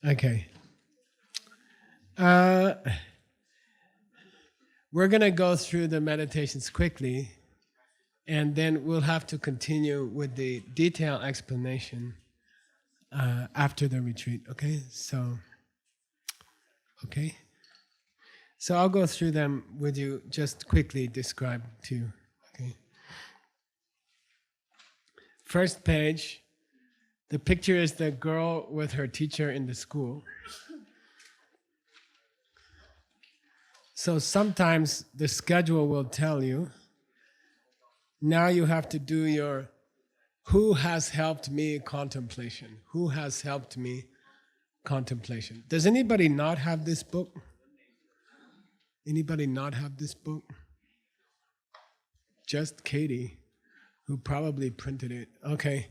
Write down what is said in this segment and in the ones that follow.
Okay. We're going to go through the meditations quickly, and then we'll have to continue with the detailed explanation after the retreat, okay? Okay. So I'll go through them with you, just quickly describe to you, okay? First page, the picture is the girl with her teacher in the school. So sometimes the schedule will tell you, now you have to do your who has helped me contemplation. Who has helped me contemplation. Does anybody not have this book? Anybody not have this book? Just Katie, who probably printed it. Okay.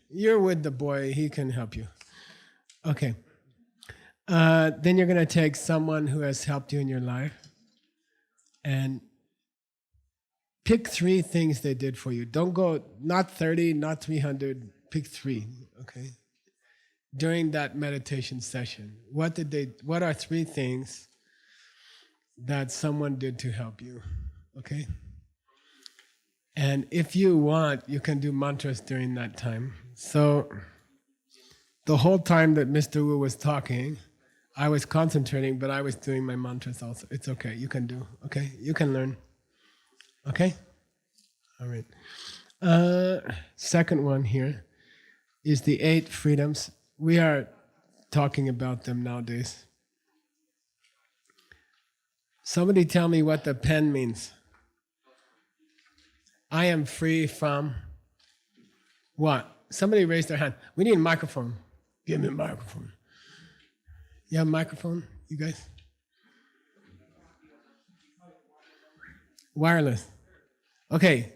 You're with the boy, he can help you. Okay. Then you're going to take someone who has helped you in your life and pick 3 things they did for you. Don't go, not 30, not 300, pick 3, okay? During that meditation session, what are 3 things that someone did to help you, okay? And if you want, you can do mantras during that time. So the whole time that Mr. Wu was talking, I was concentrating, but I was doing my mantras also. It's okay, you can do, okay? You can learn, okay? All right. Second one here is the 8 freedoms. We are talking about them nowadays. Somebody tell me what the pen means. I am free from what? Somebody raised their hand. We need a microphone. Give me a microphone. You have a microphone, you guys? Wireless. Okay.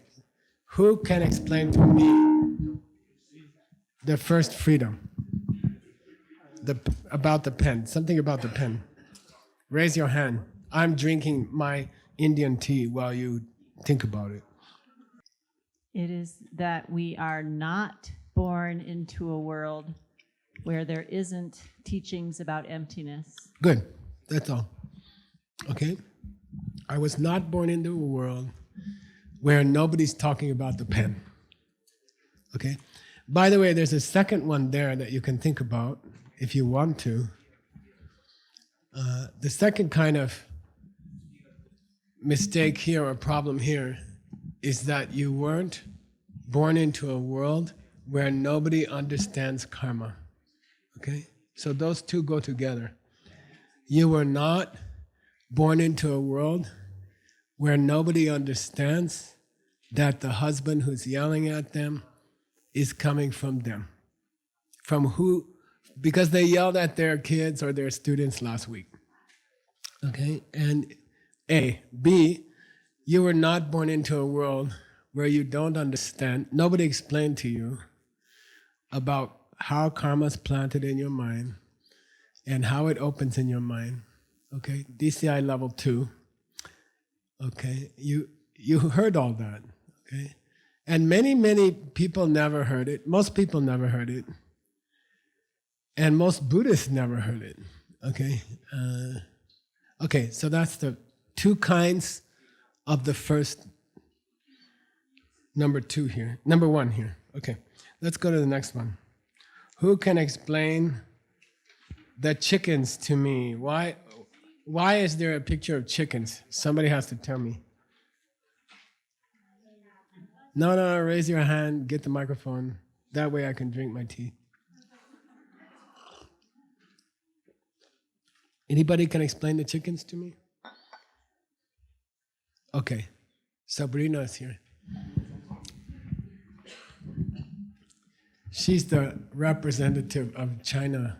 Who can explain to me the first freedom? About the pen. Something about the pen. Raise your hand. I'm drinking my Indian tea while you think about it. It is that we are not born into a world where there isn't teachings about emptiness. Good. That's all. Okay? I was not born into a world where nobody's talking about the pen. Okay? By the way, there's a second one there that you can think about if you want to. The second kind of mistake here or problem here is that you weren't born into a world where nobody understands karma. Okay? So those two go together. You were not born into a world where nobody understands that the husband who's yelling at them is coming from them. From who? Because they yelled at their kids or their students last week. Okay? And A. B, you were not born into a world where you don't understand, nobody explained to you about how karma is planted in your mind and how it opens in your mind. Okay? DCI level 2. Okay? You heard all that. Okay? And many people never heard it. Most people never heard it. And most Buddhists never heard it. Okay? Okay, so that's the 2 kinds of the first, number 2 here. Number 1 here. Okay, let's go to the next one. Who can explain the chickens to me? Why is there a picture of chickens? Somebody has to tell me. No, raise your hand, get the microphone. That way I can drink my tea. Anybody can explain the chickens to me? Okay, Sabrina is here. She's the representative of China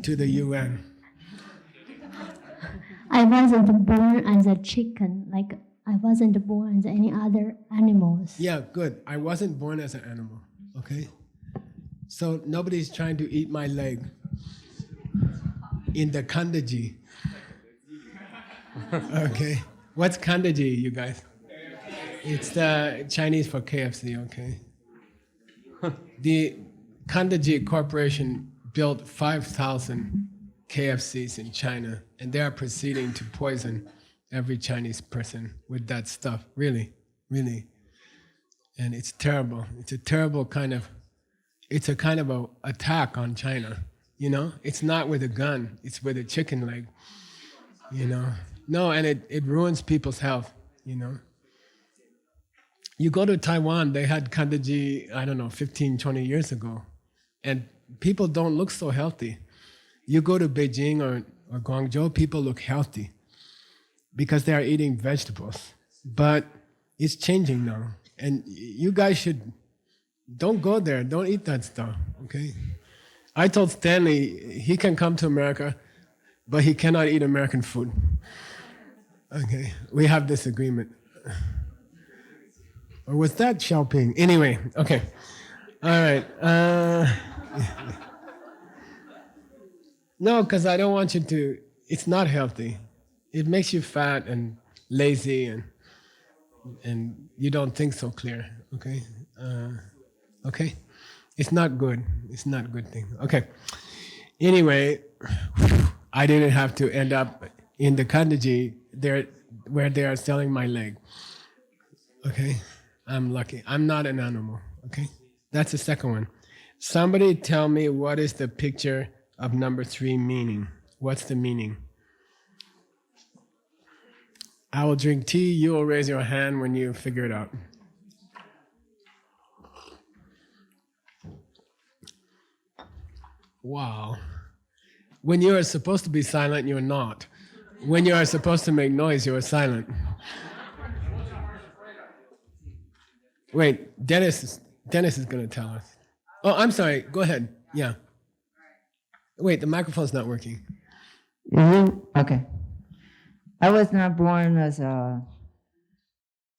to the UN. I wasn't born as a chicken, like I wasn't born as any other animals. Yeah, good. I wasn't born as an animal, okay? So nobody's trying to eat my leg in the kandaji. Okay. What's kandaji, you guys? It's the Chinese for KFC, okay? The Kandaji Corporation built 5,000 KFCs in China, and they are proceeding to poison every Chinese person with that stuff. Really, really. And it's terrible. It's a terrible kind of, it's a kind of a attack on China. You know, it's not with a gun, it's with a chicken leg. You know, no, and it ruins people's health. You know, you go to Taiwan, they had kandaji, I don't know, 15, 20 years ago, and people don't look so healthy. You go to Beijing or Guangzhou, people look healthy because they are eating vegetables. But it's changing now. And you guys don't go there, don't eat that stuff, okay? I told Stanley he can come to America, but he cannot eat American food. Okay, we have this agreement. Or was that Xiaoping? Anyway, okay. All right. No, because I don't want you to, it's not healthy. It makes you fat and lazy and you don't think so clear, okay? Okay? It's not good. It's not a good thing. Okay. Anyway, I didn't have to end up in the kandaji there where they are selling my leg. Okay? I'm lucky. I'm not an animal, okay? That's the second one. Somebody tell me what is the picture of number 3 meaning? What's the meaning? I will drink tea, you will raise your hand when you figure it out. Wow. When you are supposed to be silent, you're not. When you are supposed to make noise, you're silent. Wait, Dennis is going to tell us. Oh, I'm sorry. Go ahead. Yeah. Wait, the microphone's not working. Okay. I was not born as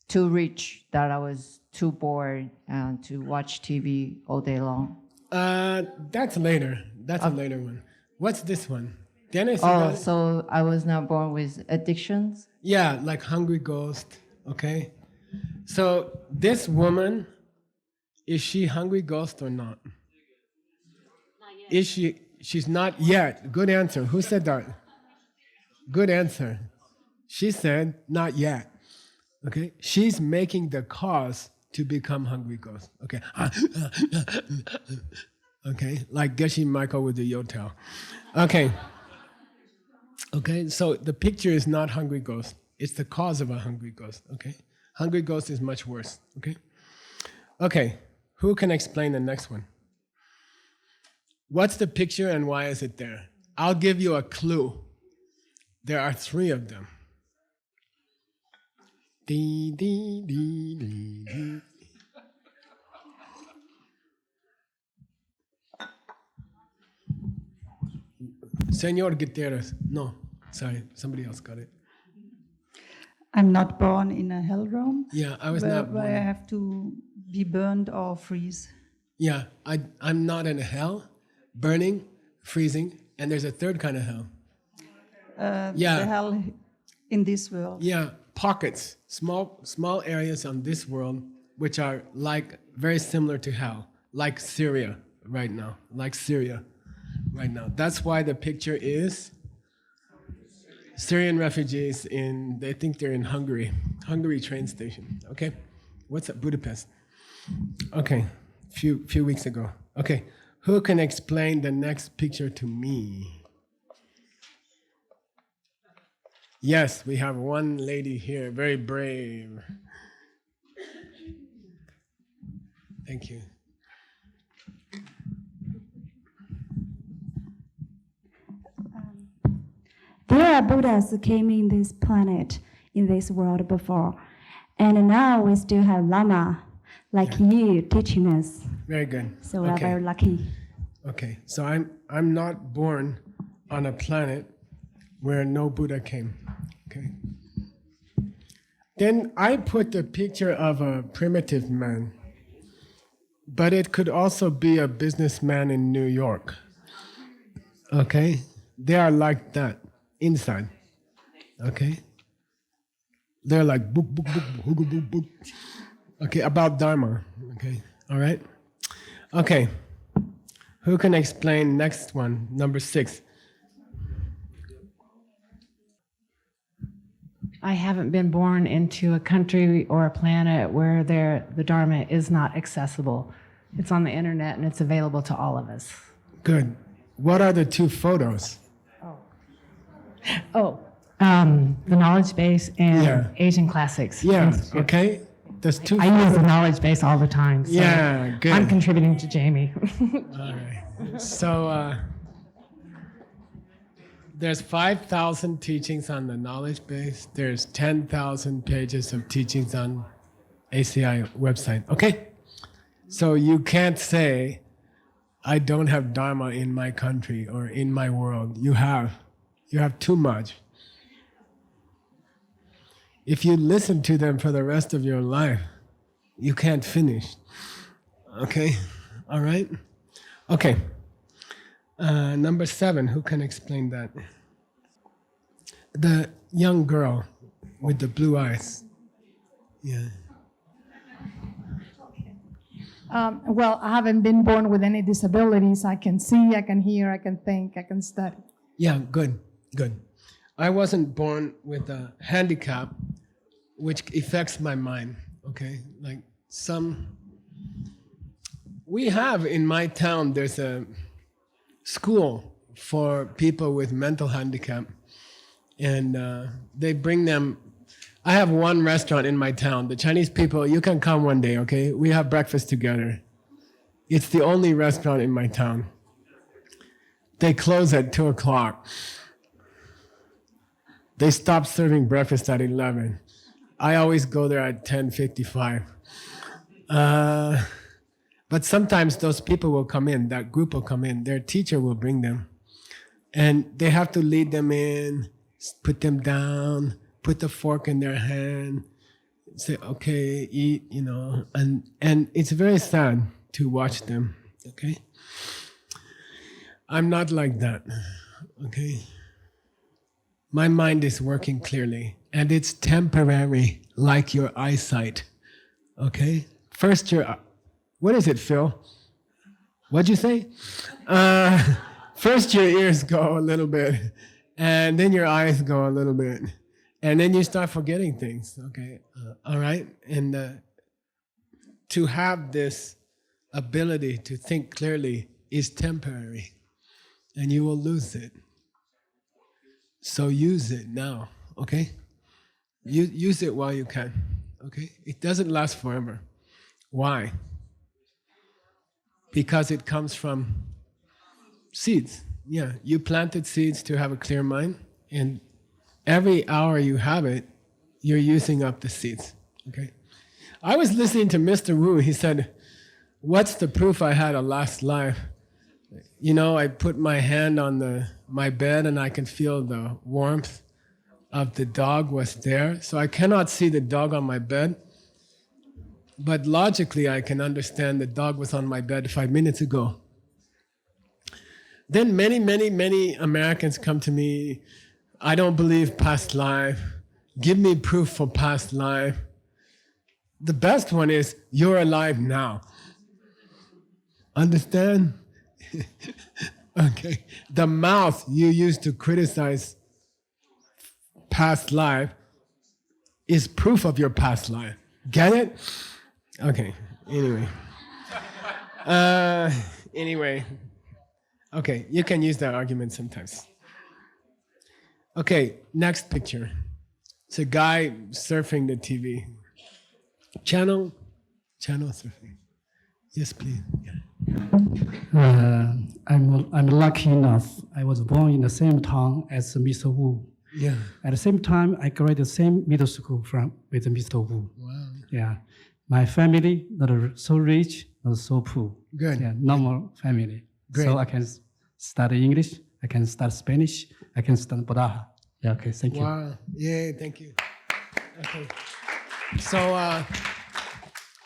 too rich that I was too bored to watch TV all day long. That's later. That's a later one. What's this one? Dennis? You got it? So I was not born with addictions? Yeah, like Hungry Ghost. Okay. So this woman, is she Hungry Ghost or not? Not yet. Is she? She's not yet. Good answer. Who said that? Good answer. She said not yet. Okay. She's making the cause to become Hungry Ghost. Okay. Okay. Like Geshe Michael with the yotel. Okay. Okay. So the picture is not Hungry Ghost. It's the cause of a Hungry Ghost. Okay. Hungry Ghost is much worse. Okay. Okay. Who can explain the next one? What's the picture and why is it there? I'll give you a clue. There are 3 of them. Dee, dee, dee, dee, dee. Senor Guterres. No, sorry, somebody else got it. I'm not born in a hell realm. Yeah, I was where, not where I born. have to be burned or freeze. Yeah, I'm not in a hell, burning, freezing, and there's a third kind of hell. Yeah. The hell in this world. Yeah, pockets, small areas on this world which are like very similar to hell, like Syria right now, That's why the picture is Syrian refugees they think they're in Hungary train station. Okay, what's up, Budapest? Okay, few weeks ago. Okay, who can explain the next picture to me? Yes, we have one lady here, very brave. Thank you. There are Buddhas who came in this planet, in this world before. And now we still have Lama like you teaching us. Very good. So we are very lucky. Okay, so I'm not born on a planet where no Buddha came. Okay. Then I put the picture of a primitive man, but it could also be a businessman in New York. Okay, they are like that inside. Okay, they're like book, book, book, book, book, book. Okay, about Dharma. Okay, all right. Okay, Who can explain next one, number 6? I haven't been born into a country or a planet where the Dharma is not accessible. It's on the internet and it's available to all of us. Good. What are the 2 photos? The knowledge base and Yeah. Asian classics. Yeah, Institute. okay. There's 2 I use the knowledge base all the time. So Yeah, good. I'm contributing to Jamie. All right. So there's 5,000 teachings on the knowledge base. There's 10,000 pages of teachings on ACI website. Okay? So you can't say, I don't have Dharma in my country or in my world. You have. You have too much. If you listen to them for the rest of your life, you can't finish. Okay? All right? Okay. Number 7, who can explain that? The young girl with the blue eyes. Yeah. Well, I haven't been born with any disabilities. I can see, I can hear, I can think, I can study. Yeah, good, good. I wasn't born with a handicap which affects my mind, okay? Like we have in my town, there's a school for people with mental handicap, and they bring them. I have one restaurant in my town. The Chinese people, you can come one day, okay? We have breakfast together. It's the only restaurant in my town. They close at 2 o'clock. They stop serving breakfast at 11. I always go there at 10:55. But sometimes those people will come in, that group will come in, their teacher will bring them. And they have to lead them in, put them down, put the fork in their hand, say, okay, eat, you know, and it's very sad to watch them, okay? I'm not like that, okay? My mind is working clearly, and it's temporary, like your eyesight, okay? First, what is it, Phil? What'd you say? First, your ears go a little bit, and then your eyes go a little bit, and then you start forgetting things, okay? All right? And to have this ability to think clearly is temporary, and you will lose it. So use it now, okay? Use it while you can, okay? It doesn't last forever. Why? Because it comes from seeds. Yeah, you planted seeds to have a clear mind, and every hour you have it, you're using up the seeds, okay? I was listening to Mr. Wu. He said, what's the proof I had a last life? You know, I put my hand on my bed and I can feel the warmth of the dog was there. So I cannot see the dog on my bed, but logically I can understand the dog was on my bed 5 minutes ago. Then many Americans come to me, I don't believe past life. Give me proof for past life. The best one is, you're alive now. Understand? Okay. The mouth you use to criticize past life is proof of your past life. Get it? Okay. Anyway. Okay, you can use that argument sometimes. Okay, next picture. It's a guy surfing the TV. Channel surfing. Yes, please. Yeah. I'm lucky enough. I was born in the same town as Mr. Wu. Yeah. At the same time, I graduated the same middle school with Mr. Wu. Wow. Yeah. My family not so rich, not so poor. Good. Yeah, normal family. Great. So I can study English. I can study Spanish. I can study Buddha. Yeah. Okay. Thank you. Wow. Yeah. Thank you. Okay. So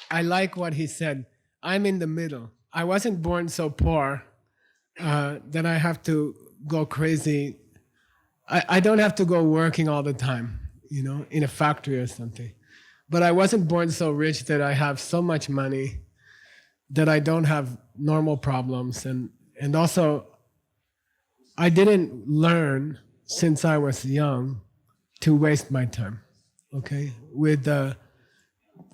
I like what he said. I'm in the middle. I wasn't born so poor that I have to go crazy. I don't have to go working all the time, you know, in a factory or something. But I wasn't born so rich that I have so much money that I don't have normal problems. And also, I didn't learn since I was young to waste my time, okay, with the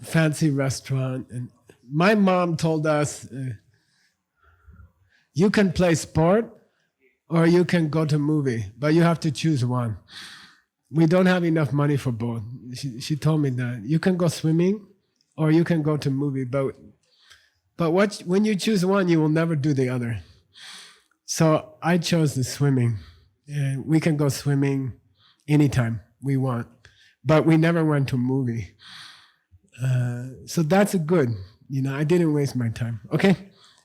fancy restaurant. And my mom told us, you can play sport or you can go to movie, but you have to choose one. We don't have enough money for both. She told me that. You can go swimming or you can go to movie, but when you choose one, you will never do the other. So I chose the swimming. And we can go swimming anytime we want, but we never went to a movie. So that's a good, I didn't waste my time. Okay?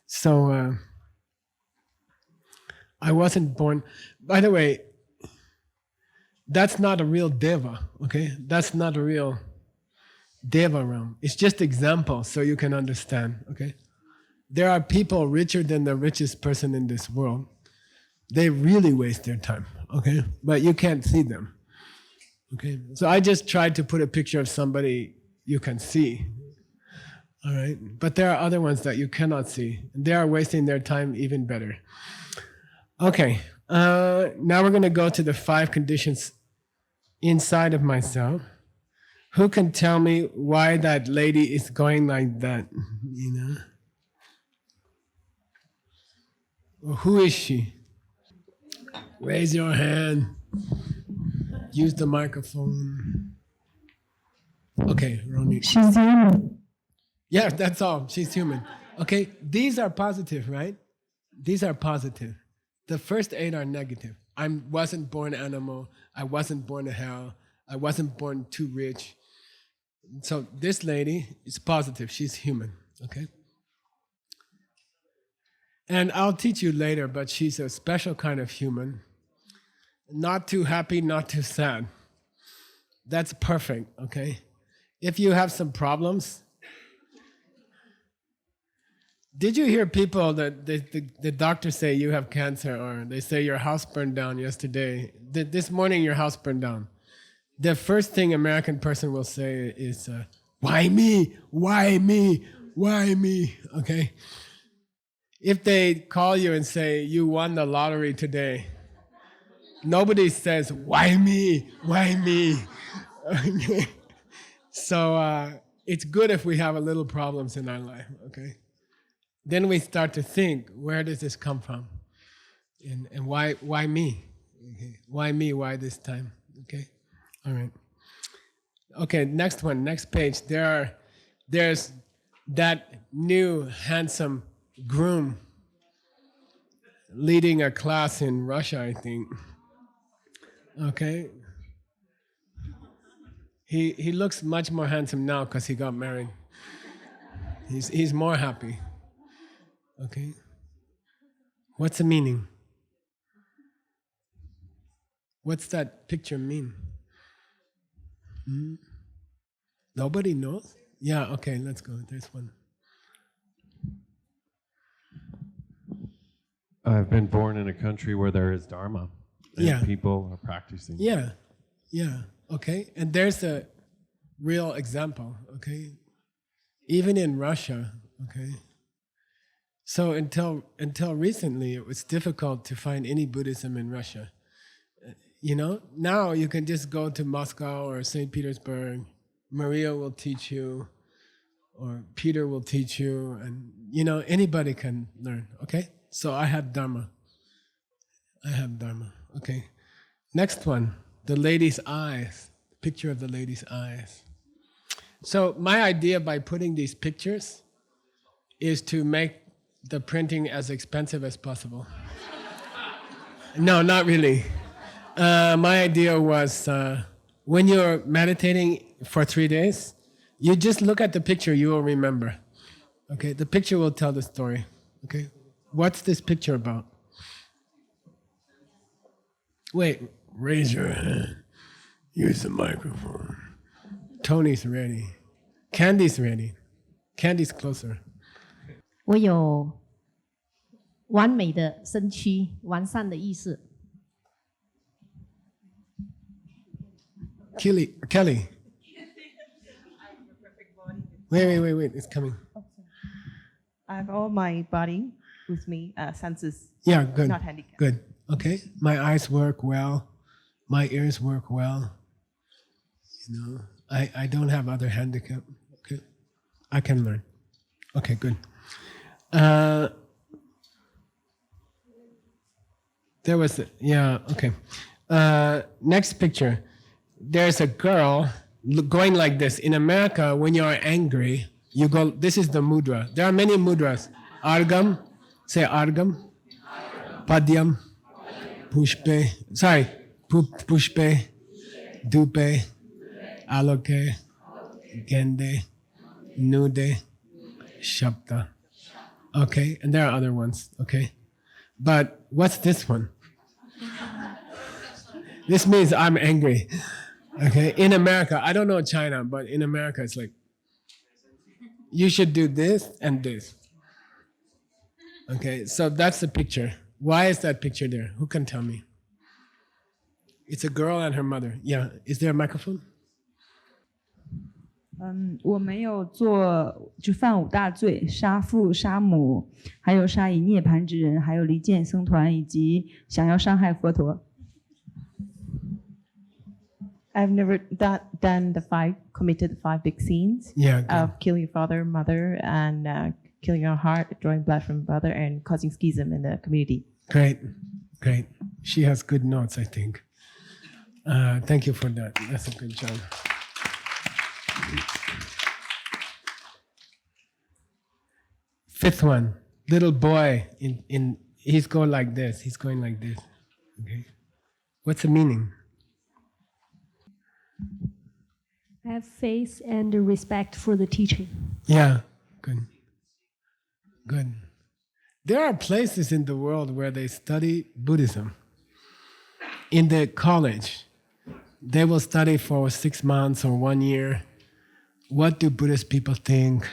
So I wasn't born. By the way, that's not a real deva, okay? That's not a real deva realm. It's just example so you can understand, okay? There are people richer than the richest person in this world. They really waste their time, okay? But you can't see them, okay? So I just tried to put a picture of somebody you can see, all right? But there are other ones that you cannot see. They are wasting their time even better. Okay, now we're going to go to the 5 conditions inside of myself. Who can tell me why that lady is going like that, Well, who is she? Raise your hand. Use the microphone. Okay, Ronnie. She's human. Yeah, that's all. She's human. Okay, these are positive, right? These are positive. The first 8 are negative. I wasn't born animal. I wasn't born to hell. I wasn't born too rich. So this lady is positive. She's human, okay? And I'll teach you later, but she's a special kind of human. Not too happy, not too sad. That's perfect, okay? If you have some problems, did you hear people that the doctors say you have cancer, or they say your house burned down yesterday? This morning your house burned down. The first thing American person will say is, why me? Why me? Why me? Okay? If they call you and say, you won the lottery today, nobody says, why me? Why me? Okay? So it's good if we have a little problems in our life, okay? Then we start to think, where does this come from? And why me? Okay. Why me? Why this time? Okay? All right. Okay, next one, next page. There's that new handsome groom leading a class in Russia, I think. Okay. He looks much more handsome now because he got married. He's more happy. Okay. What's the meaning? What's that picture mean? Nobody knows? Yeah, okay, let's go. There's one. I've been born in a country where there is Dharma. And Yeah. people are practicing. Yeah, okay. And there's a real example, okay? Even in Russia, okay? So until recently, it was difficult to find any Buddhism in Russia. Now you can just go to Moscow or St. Petersburg. Maria will teach you, or Peter will teach you, and anybody can learn, okay? So I have Dharma. Okay. Next one, the lady's eyes, picture of the lady's eyes. So my idea by putting these pictures is to make the printing as expensive as possible. No, not really. My idea was when you're meditating for 3 days, you just look at the picture, you will remember. Okay, the picture will tell the story. Okay, what's this picture about? Wait, raise your hand. Use the microphone. Tony's ready. Candy's ready. Candy's closer. 我有完美的身躯，完善的意识。 Kelly. Wait, it's coming. I have all my body with me, senses, Yeah, good. not handicapped. Good. Okay. My eyes work well. My ears work well. You know, I don't have other handicap. Okay. I can learn. Okay, good. There was, okay. Next picture. There's a girl going like this. In America, when you are angry, you go, this is the mudra. There are many mudras. Argam, say Argam. Padyam, Pushpe, Pushpe, Dupe, Aloke, Gende, Nude, Shabda. Okay, and there are other ones, okay? But what's this one? This means I'm angry, okay? In America, I don't know China, but in America it's like, you should do this and this. Okay, so that's the picture. Why is that picture there? Who can tell me? It's a girl and her mother. Yeah, is there a microphone? 我没有做就犯五大罪，杀父杀母，还有杀以涅盘之人，还有离间僧团，以及想要伤害佛陀。I've never done committed the 5 big sins. Yeah, good. Of killing your father, mother, and killing your heart, drawing blood from brother, and causing schism in the community. Great, great. She has good notes, I think. Thank you for that. That's a good job. Fifth one, little boy. He's going like this. He's going like this. Okay, what's the meaning? Have faith and respect for the teaching. Yeah, good. Good. There are places in the world where they study Buddhism. In the college, they will study for 6 months or 1 year. What do Buddhist people think?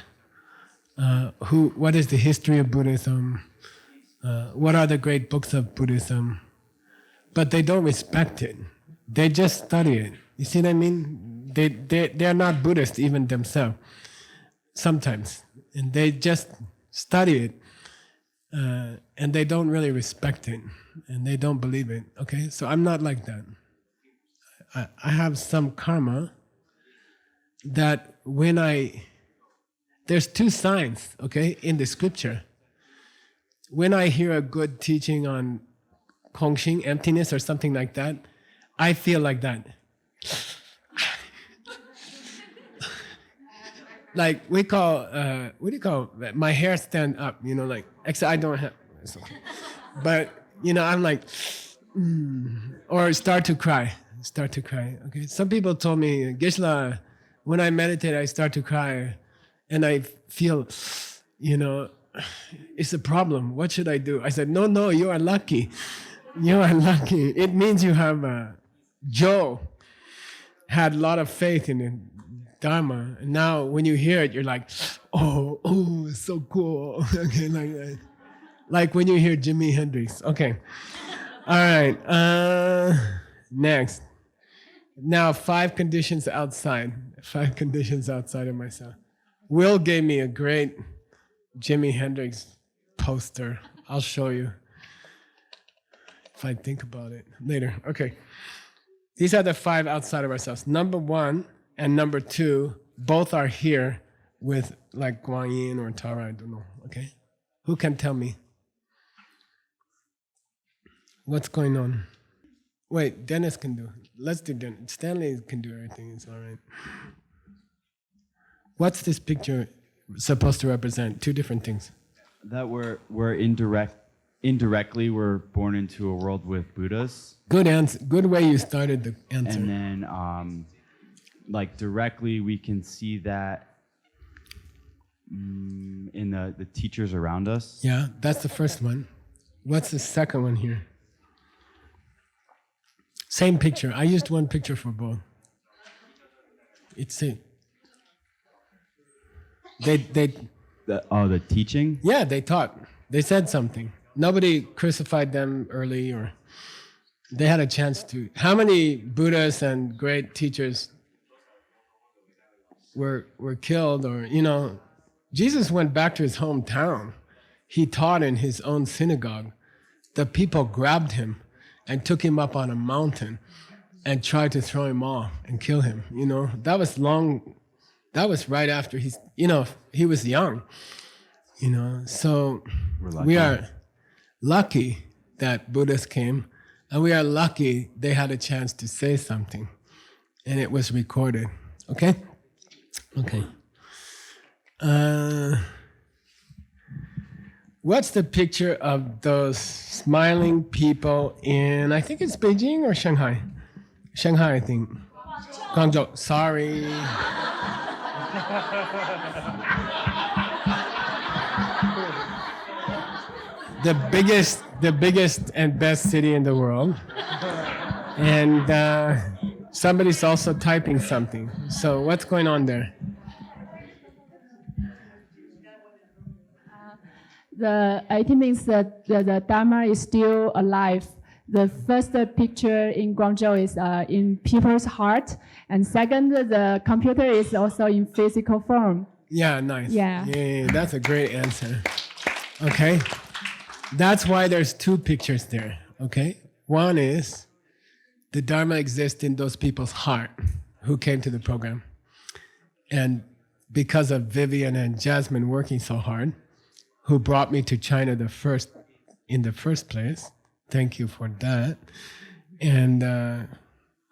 What is the history of Buddhism? What are the great books of Buddhism? But they don't respect it. They just study it. You see what I mean? They're not Buddhist even themselves, sometimes. And they just study it, and they don't really respect it, and they don't believe it, okay? So I'm not like that. I have some karma that there's 2 signs, okay, in the scripture. When I hear a good teaching on Kongxing, emptiness or something like that, I feel like that. Like we call, what do you call that? My hair stand up, you know, like, except I don't have, it's okay. But, you know, I'm like, or start to cry, okay? Some people told me, Geshe-la, when I meditate, I start to cry, and I feel, you know, it's a problem. What should I do? I said, no, you are lucky. You are lucky. It means you have, Joe had a lot of faith in it. Dharma. And now when you hear it, you're like, oh, it's so cool. Okay, like that. Like when you hear Jimi Hendrix. Okay. All right. Next. Now 5 conditions outside. 5 conditions outside of myself. Will gave me a great Jimi Hendrix poster. I'll show you if I think about it later. Okay. These are the 5 outside of ourselves. Number 1 and number 2, both are here with like Guan Yin or Tara, I don't know, okay? Who can tell me? What's going on? Wait, Dennis can do it. Let's do Dennis. Stanley can do everything, it's all right. What's this picture supposed to represent? 2 different things. That we're indirectly we're born into a world with Buddhas. Good answer. Good way you started the answer. And then like directly we can see that in the teachers around us. Yeah, that's the first one. What's the second one here? Same picture. I used one picture for both. It's it. The teaching? Yeah, they taught. They said something. Nobody crucified them early, or they had a chance to. How many Buddhas and great teachers were killed, or, you know, Jesus went back to his hometown. he taught in his own synagogue, the people grabbed him and took him up on a mountain and tried to throw him off and kill him. You know, that was right after he was young. You know, so we are lucky that Buddhists came, and we are lucky they had a chance to say something, and it was recorded. Okay? Okay. What's the picture of those smiling people in, I think it's Beijing or Shanghai? Shanghai, I think. Guangzhou. Sorry. The biggest and best city in the world. And somebody's also typing something. So what's going on there? It means that the Dharma is still alive. The first picture in Guangzhou is in people's heart, and second, the computer is also in physical form. Yeah, nice. Yeah. Yeah, that's a great answer. Okay. That's why there's two pictures there. Okay. One is the Dharma exists in those people's heart who came to the program. And because of Vivian and Jasmine working so hard, who brought me to China in the first place, thank you for that, and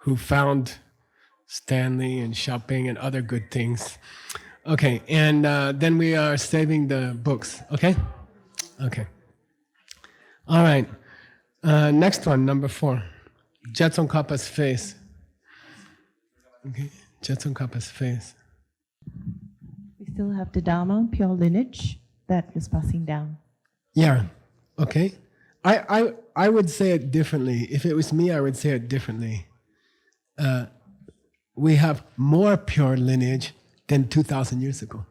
who found Stanley and shopping and other good things. Okay, and then we are saving the books, okay? Okay. All right, next one, number 4. Jetson Kappa's face. Okay, Jetson Kappa's face. We still have the Dharma, pure lineage, that is passing down. Yeah, okay. I would say it differently. If it was me, I would say it differently. We have more pure lineage than 2,000 years ago.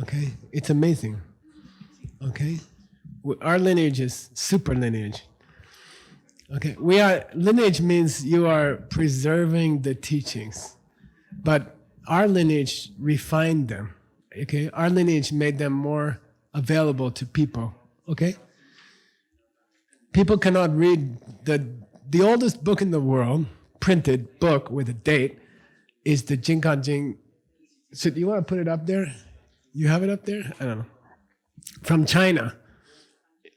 Okay? It's amazing. Okay? Our lineage is super lineage. Okay? Lineage means you are preserving the teachings, but our lineage refined them. Okay? Our lineage made them more available to people. Okay? People cannot read the oldest book in the world, printed book with a date, is the Jinkan Jing. So do you want to put it up there? You have it up there? I don't know. From China,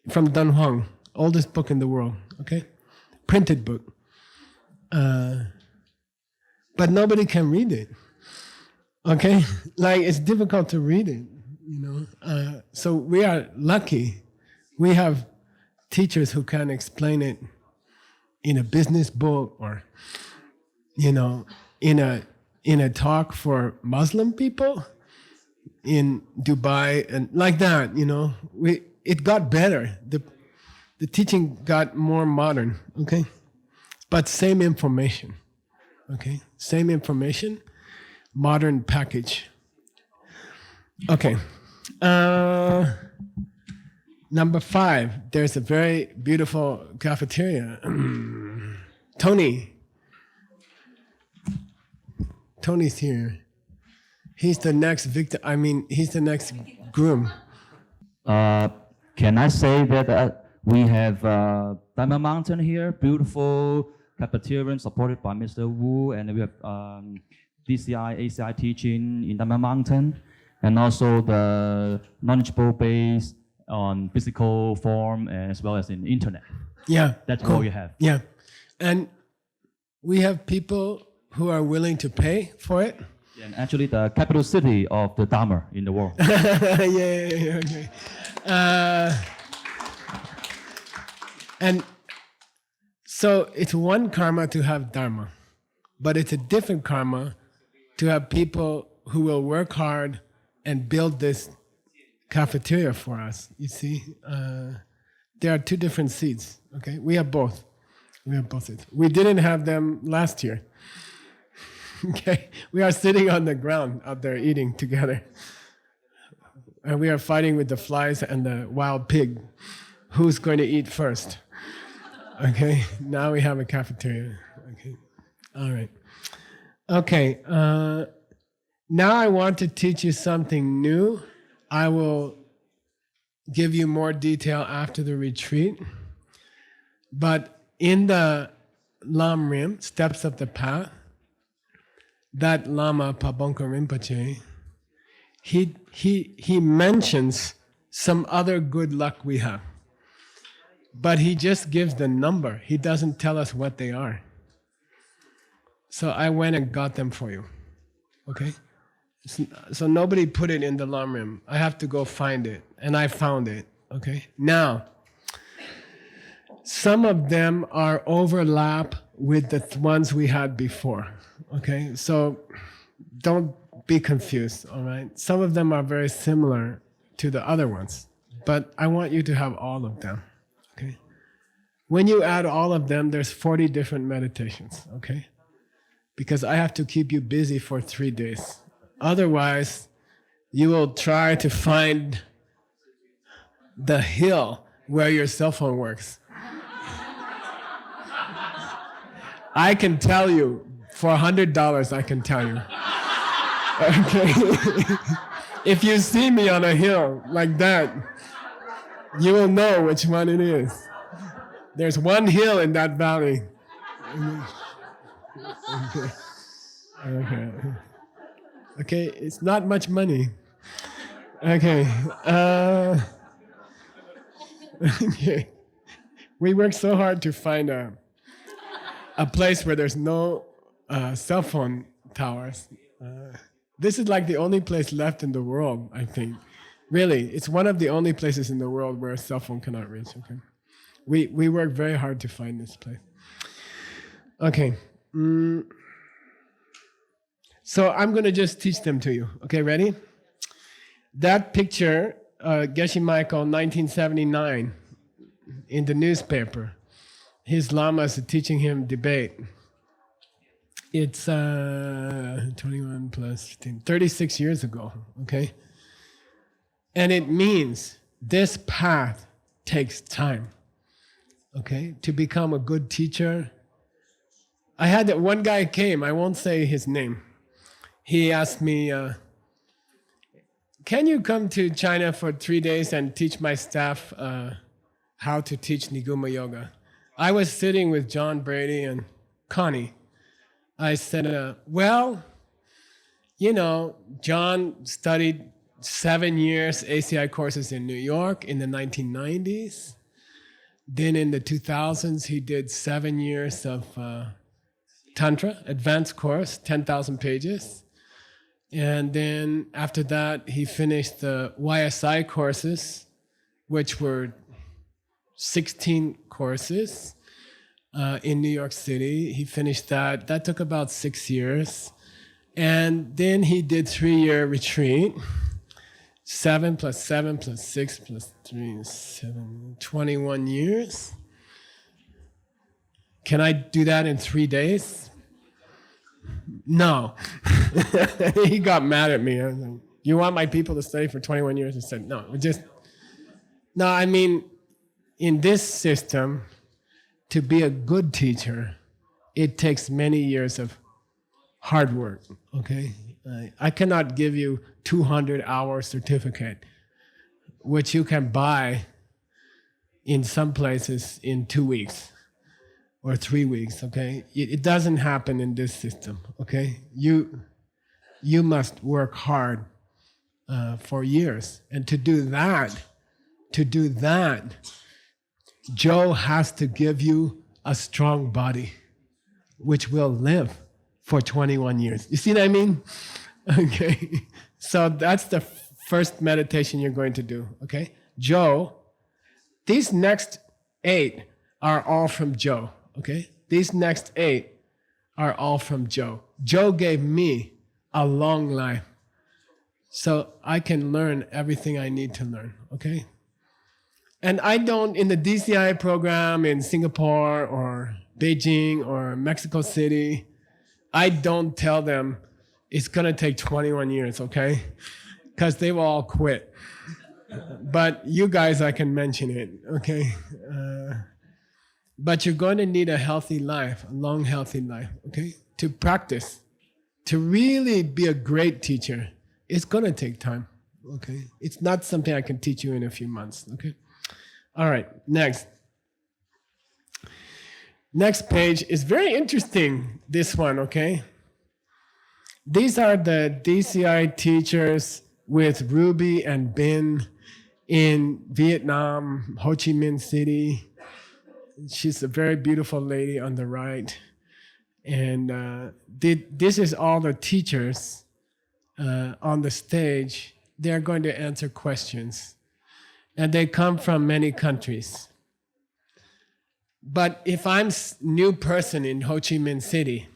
from Dunhuang, oldest book in the world, okay? Printed book. But nobody can read it, okay? Like, it's difficult to read it, you know? So we are lucky. We have teachers who can explain it in a business book or, you know, in a talk for Muslim people in Dubai and like that, you know. It got better. The teaching got more modern, okay? But same information, okay? Same information, modern package. Okay. Number 5, there's a very beautiful cafeteria. Tony's here. He's the next victim. He's the next groom. Can I say that we have Diamond Mountain here, beautiful cafeteria supported by Mr. Wu, and we have DCI, ACI teaching in Diamond Mountain, and also the knowledgeable base on physical form as well as in internet. Yeah. That's cool. all you have. Yeah. And we have people who are willing to pay for it. And actually the capital city of the Dharma in the world. yeah, okay. And so it's one karma to have Dharma, but it's a different karma to have people who will work hard and build this cafeteria for us. You see, there are 2 different seats. Okay, we have both. We have both seats. We didn't have them last year. Okay, we are sitting on the ground out there eating together, and we are fighting with the flies and the wild pig. Who's going to eat first? Okay, now we have a cafeteria. Okay, all right. Okay, now I want to teach you something new. I will give you more detail after the retreat. But in the Lam Rim, Steps of the Path, that Lama Pabongka Rinpoche, he mentions some other good luck we have. But he just gives the number. He doesn't tell us what they are. So I went and got them for you. Okay? So nobody put it in the Lam Rim. I have to go find it. And I found it. Okay? Now, some of them are overlap with the ones we had before. Okay? So don't be confused, all right? Some of them are very similar to the other ones, but I want you to have all of them. Okay? When you add all of them, there's 40 different meditations, okay? Because I have to keep you busy for 3 days. Otherwise, you will try to find the hill where your cell phone works. I can tell you, for $100, I can tell you. Okay? If you see me on a hill like that, you will know which one it is. There's one hill in that valley. Okay. Okay, it's not much money. Okay. Okay. We work so hard to find a place where there's no cell phone towers. This is like the only place left in the world, I think. Really, it's one of the only places in the world where a cell phone cannot reach. Okay, we work very hard to find this place. Okay, so I'm going to just teach them to you. Okay, ready? That picture, Geshe Michael, 1979, in the newspaper. His lamas are teaching him debate. It's 21 plus 15, 36 years ago, okay? And it means this path takes time, okay? To become a good teacher. I had that one guy came, I won't say his name. He asked me, can you come to China for 3 days and teach my staff how to teach Niguma Yoga? I was sitting with John Brady and Connie. I said, well, you know, John studied 7 years ACI courses in New York in the 1990s. Then in the 2000s, he did 7 years of Tantra, advanced course, 10,000 pages. And then after that, he finished the YSI courses, which were 16 courses. In New York City. He finished that. That took about 6 years. And then he did 3-year retreat. 7 plus 7 plus 6 plus 3 is 7, 21 years. Can I do that in 3 days? No. He got mad at me. I was like, you want my people to study for 21 years? I said, no, no, I mean, in this system, to be a good teacher, it takes many years of hard work, okay? I cannot give you 200-hour certificate, which you can buy in some places in 2 weeks or 3 weeks, okay? It doesn't happen in this system, okay? You must work hard for years. And to do that, Joe has to give you a strong body, which will live for 21 years. You see what I mean? Okay. So that's the first meditation you're going to do, okay? Joe, these next 8 are all from Joe, okay? These next 8 are all from Joe. Joe gave me a long life, so I can learn everything I need to learn, okay? And I don't, in the DCI program in Singapore or Beijing or Mexico City, I don't tell them it's going to take 21 years, okay? Because they will all quit. But you guys, I can mention it, okay? But you're going to need a healthy life, a long, healthy life, okay? To practice, to really be a great teacher, it's going to take time, Okay, it's not something I can teach you in a few months. Okay, all right. Next page is very interesting. This one, okay. These are the DCI teachers with Ruby and Bin in Vietnam, Ho Chi Minh City. She's a very beautiful lady on the right. And this is all the teachers on the stage. They're going to answer questions. And they come from many countries. But if I'm a new person in Ho Chi Minh City,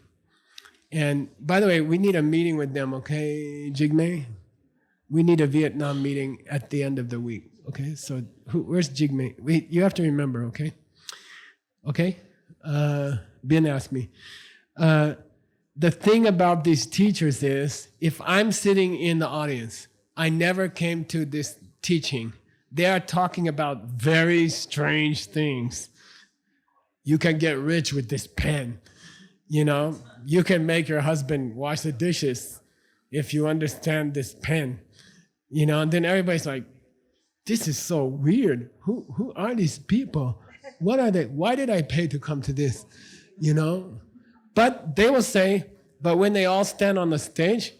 and by the way, we need a meeting with them, okay, Jigme? We need a Vietnam meeting at the end of the week, okay? So where's Jigme? You have to remember, okay? Okay? Bin asked me. The thing about these teachers is, if I'm sitting in the audience, I never came to this teaching. They are talking about very strange things. You can get rich with this pen. You know, you can make your husband wash the dishes if you understand this pen. You know, and then everybody's like, this is so weird. Who are these people? What are they? Why did I pay to come to this? You know? But they will say, but when they all stand on the stage,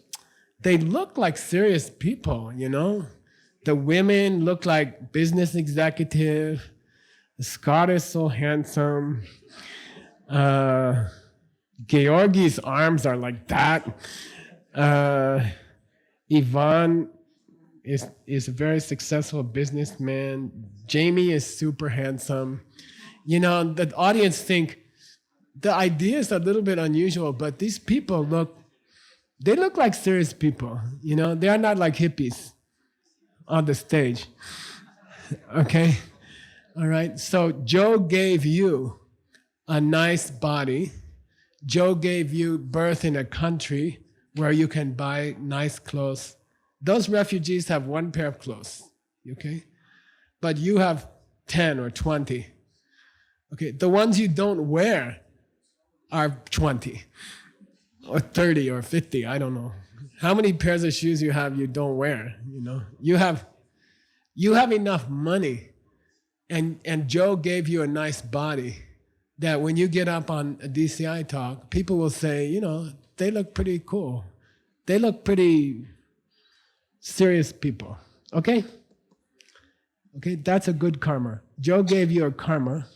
they look like serious people, you know? The women look like business executive. Scott is so handsome. Georgi's arms are like that. Ivan is a very successful businessman. Jamie is super handsome. You know, the audience think the idea is a little bit unusual, but these people look like serious people. You know, they are not like hippies on the stage. Okay? All right? So Joe gave you a nice body. Joe gave you birth in a country where you can buy nice clothes. Those refugees have one pair of clothes, okay? But you have 10 or 20. Okay, the ones you don't wear are 20 or 30 or 50, I don't know. How many pairs of shoes you have you don't wear, you know? You have enough money, and Joe gave you a nice body that when you get up on a DCI talk, people will say, you know, they look pretty cool. They look pretty serious people, okay? Okay, that's a good karma. Joe gave you a karma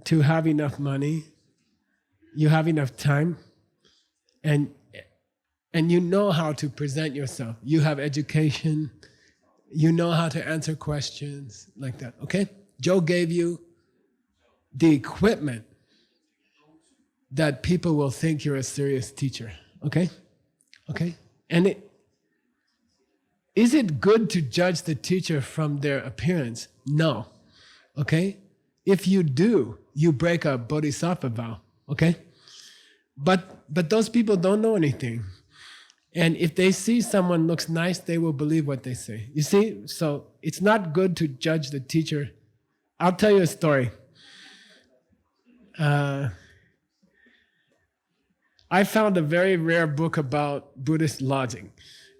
to have enough money, you have enough time, and you know how to present yourself. You have education, you know how to answer questions, like that, okay? Joe gave you the equipment that people will think you're a serious teacher, okay? Okay? And is it good to judge the teacher from their appearance? No, okay? If you do, you break a bodhisattva vow, okay? But those people don't know anything. And if they see someone looks nice, they will believe what they say. You see? So it's not good to judge the teacher. I'll tell you a story. I found a very rare book about Buddhist logic.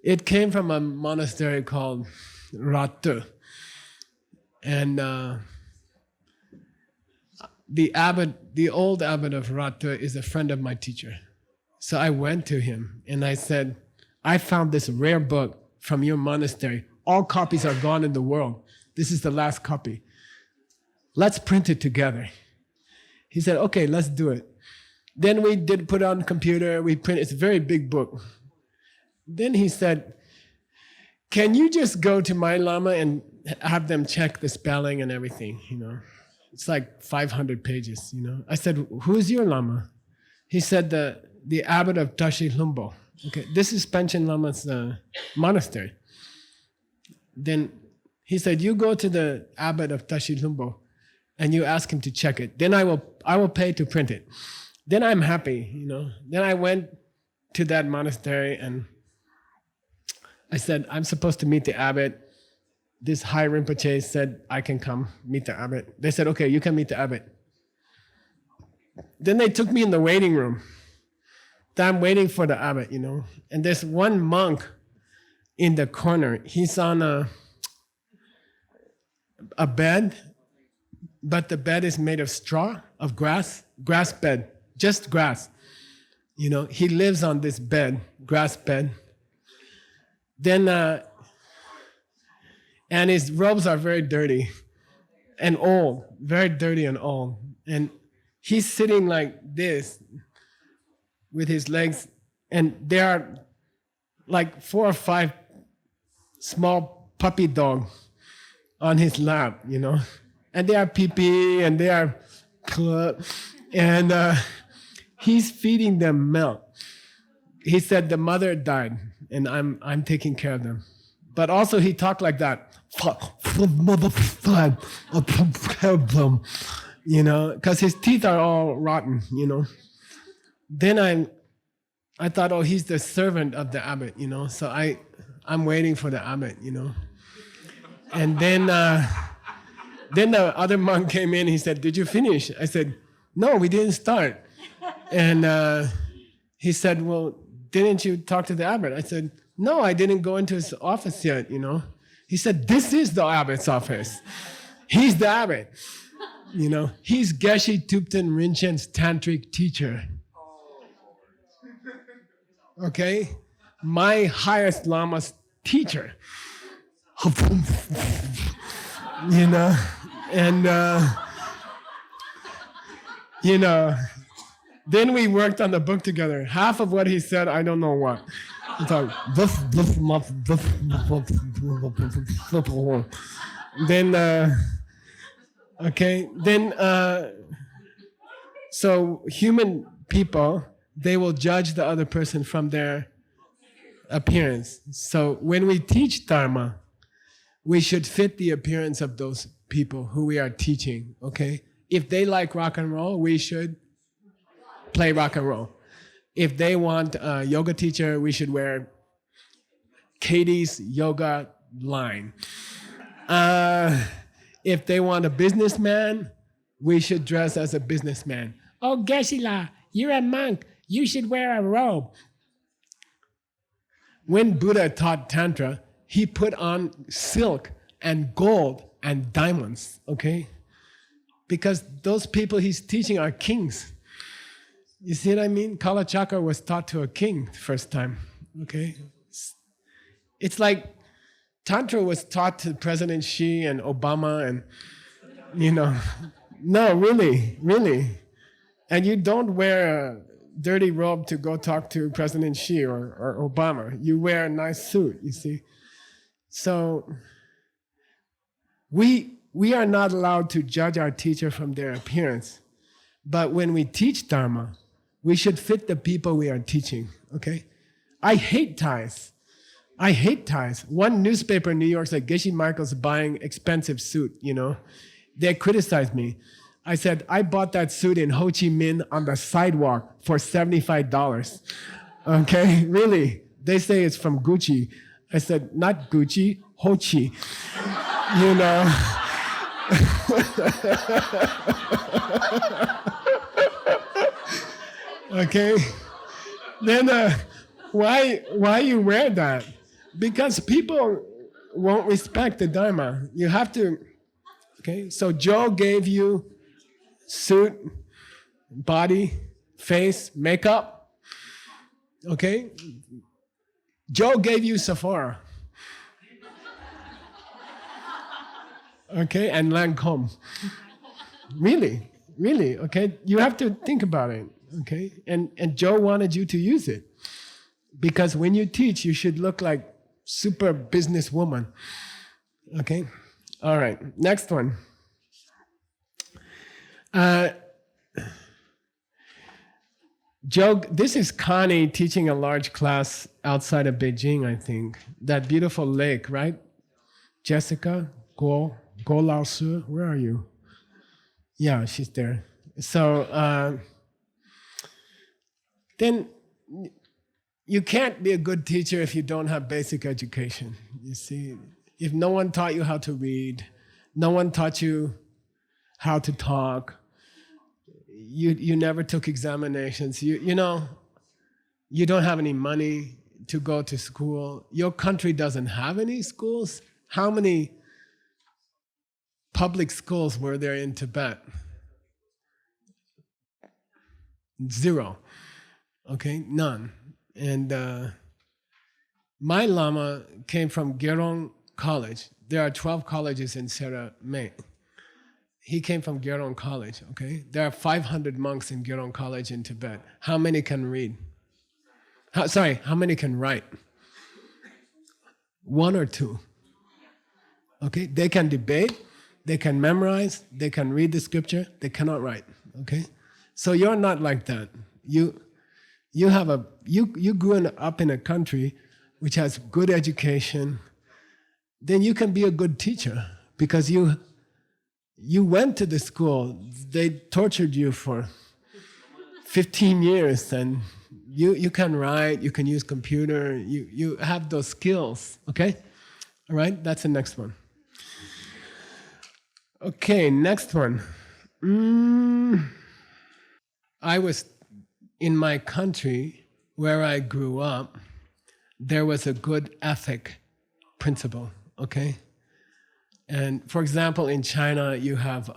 It came from a monastery called Ratu. And the old abbot of Ratu is a friend of my teacher. So I went to him and I said, I found this rare book from your monastery. All copies are gone in the world. This is the last copy. Let's print it together. He said, okay, let's do it. Then we did put it on the computer, we print, it's a very big book. Then he said, can you just go to my Lama and have them check the spelling and everything, you know? It's like 500 pages, you know? I said, who's your Lama? He said, the abbot of Tashi Lumbo. Okay, this is Panchen Lama's monastery. Then he said, you go to the abbot of Tashi Lumbo and you ask him to check it. Then I will pay to print it. Then I'm happy, you know? Then I went to that monastery and I said, I'm supposed to meet the abbot. This high Rinpoche said, I can come meet the abbot. They said, okay, you can meet the abbot. Then they took me in the waiting room. I'm waiting for the abbot, you know. And there's one monk in the corner. He's on a bed, but the bed is made of straw, of grass bed, just grass. You know, he lives on this bed, grass bed. Then, and his robes are very dirty and old, very dirty and old. And he's sitting like this with his legs, and there are like 4 or 5 small puppy dogs on his lap, you know. And they are pee-pee, and they are, and he's feeding them milk. He said the mother died, and I'm taking care of them. But also he talked like that. You know, because his teeth are all rotten, you know. Then I thought, oh, he's the servant of the abbot, you know. So I'm waiting for the abbot, you know. And then the other monk came in. He said, "Did you finish?" I said, "No, we didn't start." And he said, "Well, didn't you talk to the abbot?" I said, "No, I didn't go into his office yet, you know." He said, "This is the abbot's office. He's the abbot. You know, he's Geshe Thupten Rinpoche's tantric teacher. Okay? My highest lama's teacher." You know, and you know, then we worked on the book together. Half of what he said, I don't know what. He thought, then okay, then so human people, they will judge the other person from their appearance. So when we teach Dharma, we should fit the appearance of those people who we are teaching, okay? If they like rock and roll, we should play rock and roll. If they want a yoga teacher, we should wear Katie's yoga line. If they want a businessman, we should dress as a businessman. "Oh, Geshe-la, you're a monk. You should wear a robe." When Buddha taught Tantra, he put on silk and gold and diamonds, okay? Because those people he's teaching are kings. You see what I mean? Kalachakra was taught to a king the first time, okay? It's like Tantra was taught to President Xi and Obama and, you know, no, really, really. And you don't wear a dirty robe to go talk to President Xi or Obama. You wear a nice suit, you see? So we are not allowed to judge our teacher from their appearance. But when we teach Dharma, we should fit the people we are teaching, okay? I hate ties. I hate ties. One newspaper in New York said Geshe Michael's buying expensive suit, you know? They criticized me. I said, I bought that suit in Ho Chi Minh on the sidewalk for $75. Okay, really? They say it's from Gucci. I said, not Gucci, Ho Chi. You know? Okay? Then why you wear that? Because people won't respect the Dharma. You have to, okay? So Joe gave you suit, body, face, makeup, okay? Joe gave you Sephora, okay, and Lancome. Really, really, okay? You have to think about it, okay? And Joe wanted you to use it. Because when you teach, you should look like super businesswoman, okay? All right, next one. Joe, this is Connie teaching a large class outside of Beijing, I think. That beautiful lake, right? Jessica, Go Lao Su, where are you? Yeah, she's there. So then you can't be a good teacher if you don't have basic education. You see, if no one taught you how to read, no one taught you how to talk, you never took examinations, you know, you don't have any money, to go to school. Your country doesn't have any schools. How many public schools were there in Tibet? 0. Okay, none. And my Lama came from Gerong College. There are 12 colleges in Sierra May. He came from Gerong College, okay? There are 500 monks in Gerong College in Tibet. How many can read? How many can write? 1 or 2. Okay, they can debate, they can memorize, they can read the scripture, they cannot write, okay? So you're not like that. You grew up in a country which has good education, then you can be a good teacher because you went to the school, they tortured you for 15 years and you can write, you can use computer, you have those skills, okay? All right, that's the next one. Okay, next one. I was in my country where I grew up, there was a good ethic principle, okay? And for example, in China, you have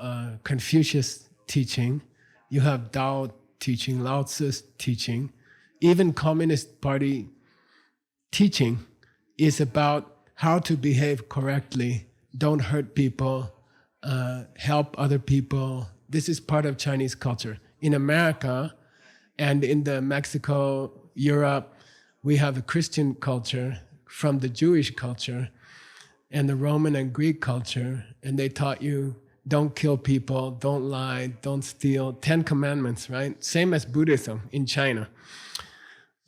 Confucius teaching, you have Tao teaching, Lao Tzu's teaching, even Communist Party teaching is about how to behave correctly, don't hurt people, help other people. This is part of Chinese culture. In America and in the Mexico, Europe, we have a Christian culture from the Jewish culture and the Roman and Greek culture, and they taught you don't kill people, don't lie, don't steal, 10 commandments, right? Same as Buddhism in China.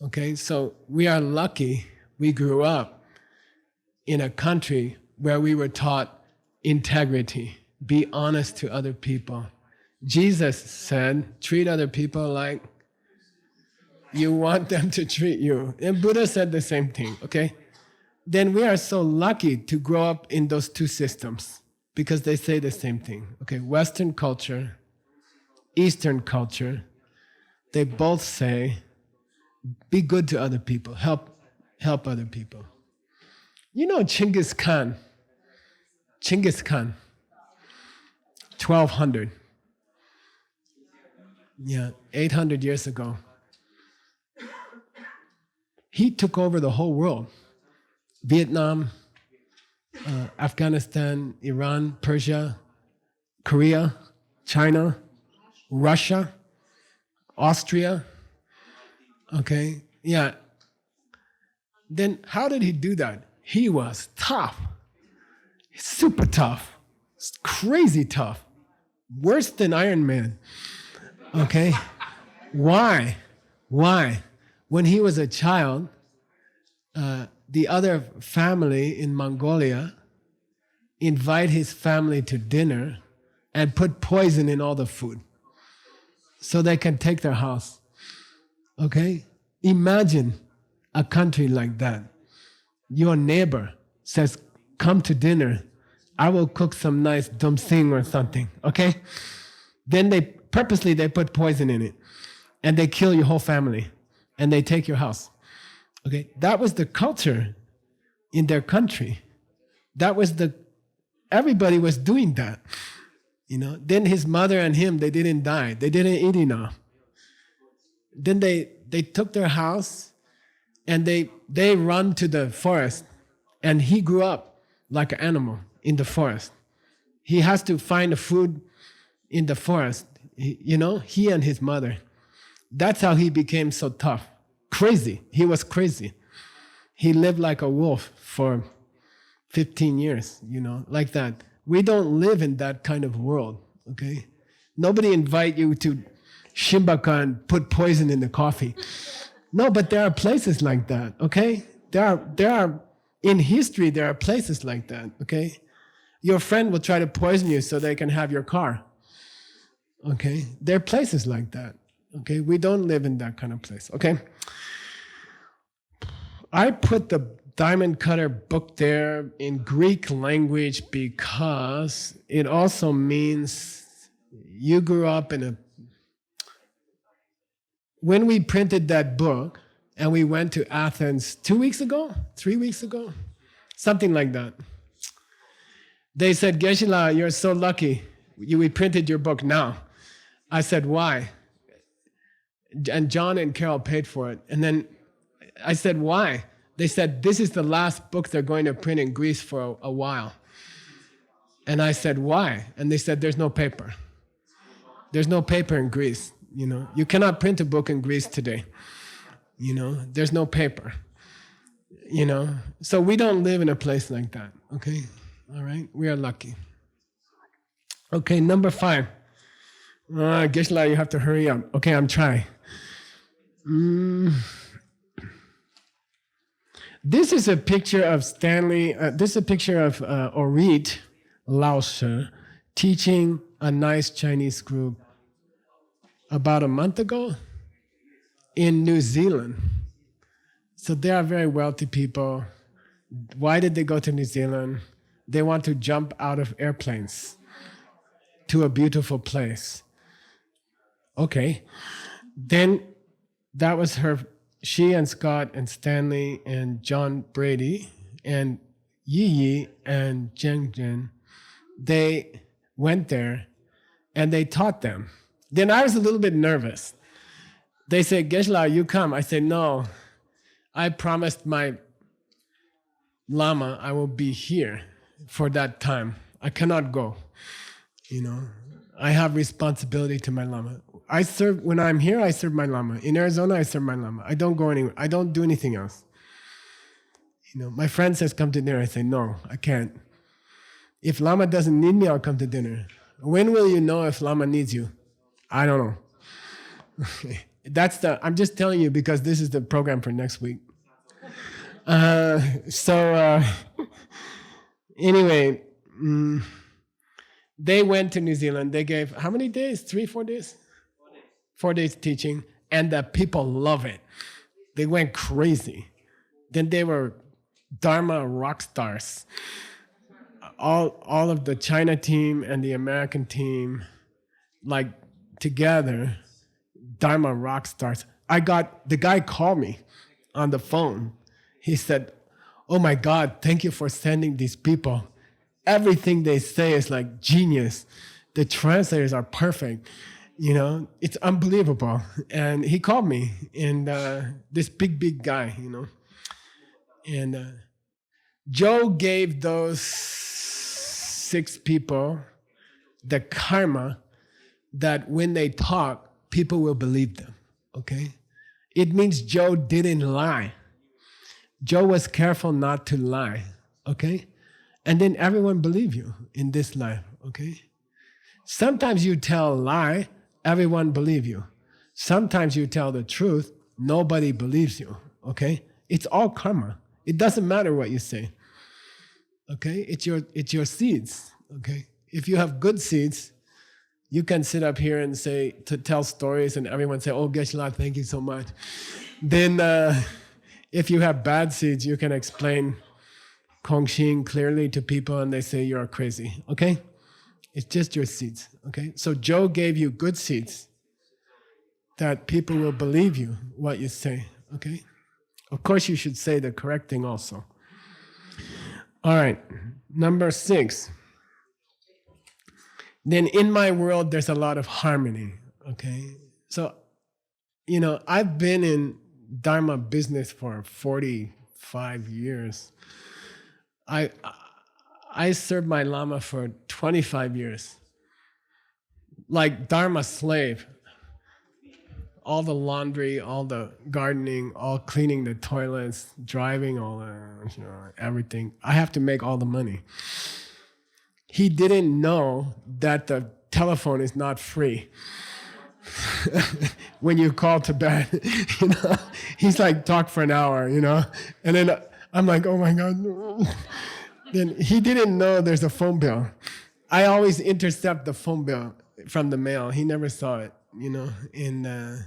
Okay, so we are lucky we grew up in a country where we were taught integrity, be honest to other people. Jesus said, treat other people like you want them to treat you. And Buddha said the same thing, okay? Then we are so lucky to grow up in those two systems because they say the same thing. Okay, Western culture, Eastern culture, they both say, be good to other people, help other people. You know Chinggis Khan, 1200. Yeah, 800 years ago. He took over the whole world. Vietnam, Afghanistan, Iran, Persia, Korea, China, Russia, Austria. Okay, yeah. Then how did he do that? He was tough, super tough, crazy tough, worse than Iron Man. Okay, why? When he was a child, the other family in Mongolia invite his family to dinner and put poison in all the food so they can take their house. Okay? Imagine a country like that. Your neighbor says, come to dinner. I will cook some nice dumsing or something. Okay? Then they purposely put poison in it and they kill your whole family and they take your house. Okay? That was the culture in their country. Everybody was doing that. You know, then his mother and him, they didn't die. They didn't eat enough. Then they took their house and they run to the forest, and he grew up like an animal in the forest. He has to find the food in the forest, you know, he and his mother. That's how he became so tough. Crazy. He was crazy. He lived like a wolf for 15 years, you know, like that. We don't live in that kind of world, okay? Nobody invite you to Shimbaka and put poison in the coffee. No, but there are places like that, okay? There are in history, there are places like that, okay? Your friend will try to poison you so they can have your car, okay? There are places like that, okay? We don't live in that kind of place, okay? I put the Diamond Cutter book there in Greek language because it also means you grew up in a... When we printed that book, And we went to Athens 2 weeks ago, 3 weeks ago, something like that. They said, Geshe-la, you're so lucky. We printed your book now. I said, why? And John and Carol paid for it. And then I said, why? They said, this is the last book they're going to print in Greece for a while. And I said, why? And they said, there's no paper. There's no paper in Greece. You know, you cannot print a book in Greece today. You know, there's no paper. You know, so we don't live in a place like that. Okay, all right, we are lucky. Okay, number 5. Geshe-la, you have to hurry up. Okay, I'm trying. This is a picture of Stanley. This is a picture of Orit Laoshi teaching a nice Chinese group about a month ago in New Zealand. So they are very wealthy people. Why did they go to New Zealand? They want to jump out of airplanes to a beautiful place. Okay. Then that was her, she and Scott and Stanley and John Brady and Yi Yi and Zheng Jin, they went there and they taught them. Then I was a little bit nervous. They said, Geshe-la, you come. I said, no, I promised my Lama I will be here for that time. I cannot go. You know, I have responsibility to my Lama. I serve, when I'm here, I serve my Lama. In Arizona, I serve my Lama. I don't go anywhere. I don't do anything else. You know, my friend says, come to dinner. I say, no, I can't. If Lama doesn't need me, I'll come to dinner. When will you know if Lama needs you? I don't know. I'm just telling you because this is the program for next week. Anyway, they went to New Zealand. They gave, how many days? 3, 4 days? 4 days teaching, and the people love it. They went crazy. Then they were Dharma rock stars. All of the China team and the American team, like together, Dharma rock stars. The guy called me on the phone. He said, oh my God, thank you for sending these people. Everything they say is like genius. The translators are perfect. You know, it's unbelievable. And he called me, and this big guy, you know. And Joe gave those 6 people the karma that when they talk, people will believe them, okay? It means Joe didn't lie. Joe was careful not to lie, okay? And then everyone believe you in this life, okay? Sometimes you tell a lie, everyone believe you. Sometimes you tell the truth, nobody believes you, okay? It's all karma. It doesn't matter what you say, okay? It's your seeds, okay? If you have good seeds, you can sit up here and say, to tell stories, and everyone say, oh, Geshe-la, thank you so much. Then if you have bad seeds, you can explain Kongxing clearly to people, and they say you're crazy, okay? It's just your seeds, okay? So Joe gave you good seeds that people will believe you, what you say, okay? Of course, you should say the correct thing also. All right, number 6. Then in my world, there's a lot of harmony, okay? So, you know, I've been in Dharma business for 45 years. I served my Lama for 25 years. Like Dharma slave. All the laundry, all the gardening, all cleaning the toilets, driving, all you know, everything. I have to make all the money. He didn't know that the telephone is not free. When you call Tibet, you know, he's like, talk for an hour, you know, and then I'm like, oh my God. Then he didn't know there's a phone bill. I always intercept the phone bill from the mail. He never saw it, you know, and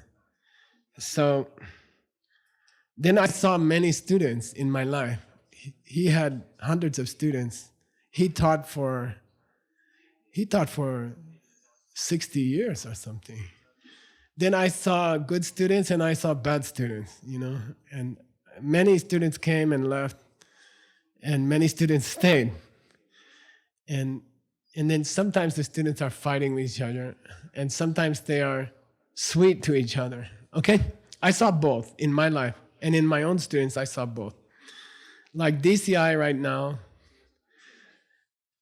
so then I saw many students in my life. He had hundreds of students. He taught for 60 years or something. then I saw good students and I saw bad students, and many students came and left, and many students stayed. And then sometimes the students are fighting with each other, and sometimes they are sweet to each other, okay? I saw both in my life, and in my own students, I saw both. Like DCI right now,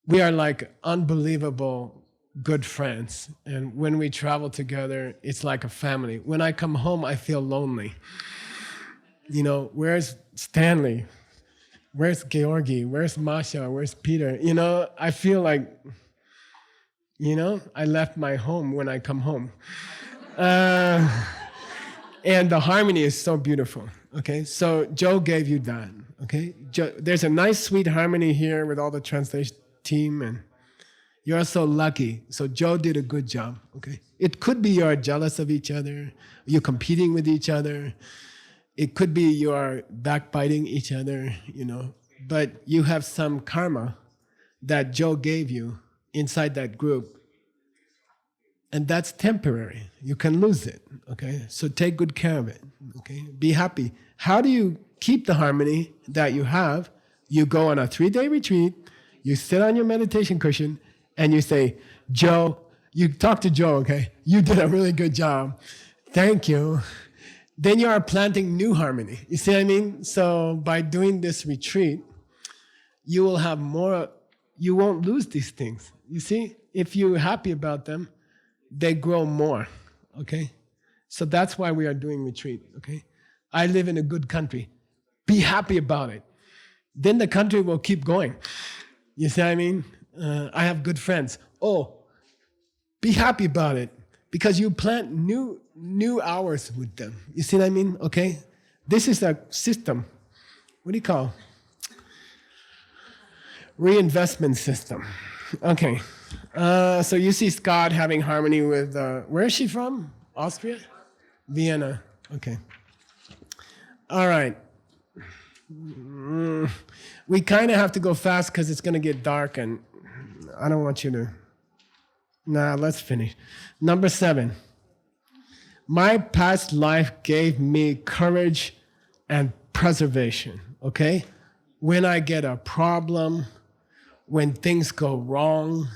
we are like unbelievable good friends. And when we travel together, it's like a family. When I come home, I feel lonely. Where's Stanley? Where's Georgi? Where's Masha? Where's Peter? I feel like, I left my home when I come home. And the harmony is so beautiful, okay? So Joe gave you that, okay? There's a nice, sweet harmony here with all the translation team, and you're so lucky. So Joe did a good job, okay? It could be you're jealous of each other, you're competing with each other. It could be you are backbiting each other, but you have some karma that Joe gave you inside that group. And that's temporary. You can lose it, okay? So take good care of it, okay? Be happy. How do you keep the harmony that you have? You go on a 3-day retreat, you sit on your meditation cushion, and you say, Joe, you talk to Joe, okay? You did a really good job. Thank you. Then you are planting new harmony. You see what I mean? So by doing this retreat, you will have more, you won't lose these things. You see? If you're happy about them, they grow more, okay? So that's why we are doing retreat, okay? I live in a good country. Be happy about it. Then the country will keep going. You see what I mean? I have good friends. Oh, be happy about it because you plant new hours with them. You see what I mean? Okay? This is a system. What do you call? Reinvestment system. Okay. So you see Scott having harmony with, where is she from? Austria? Vienna. Okay. All right. We kind of have to go fast because it's going to get dark and I don't want you to. Nah, let's finish. Number 7. My past life gave me courage and preservation, okay? When I get a problem, when things go wrong,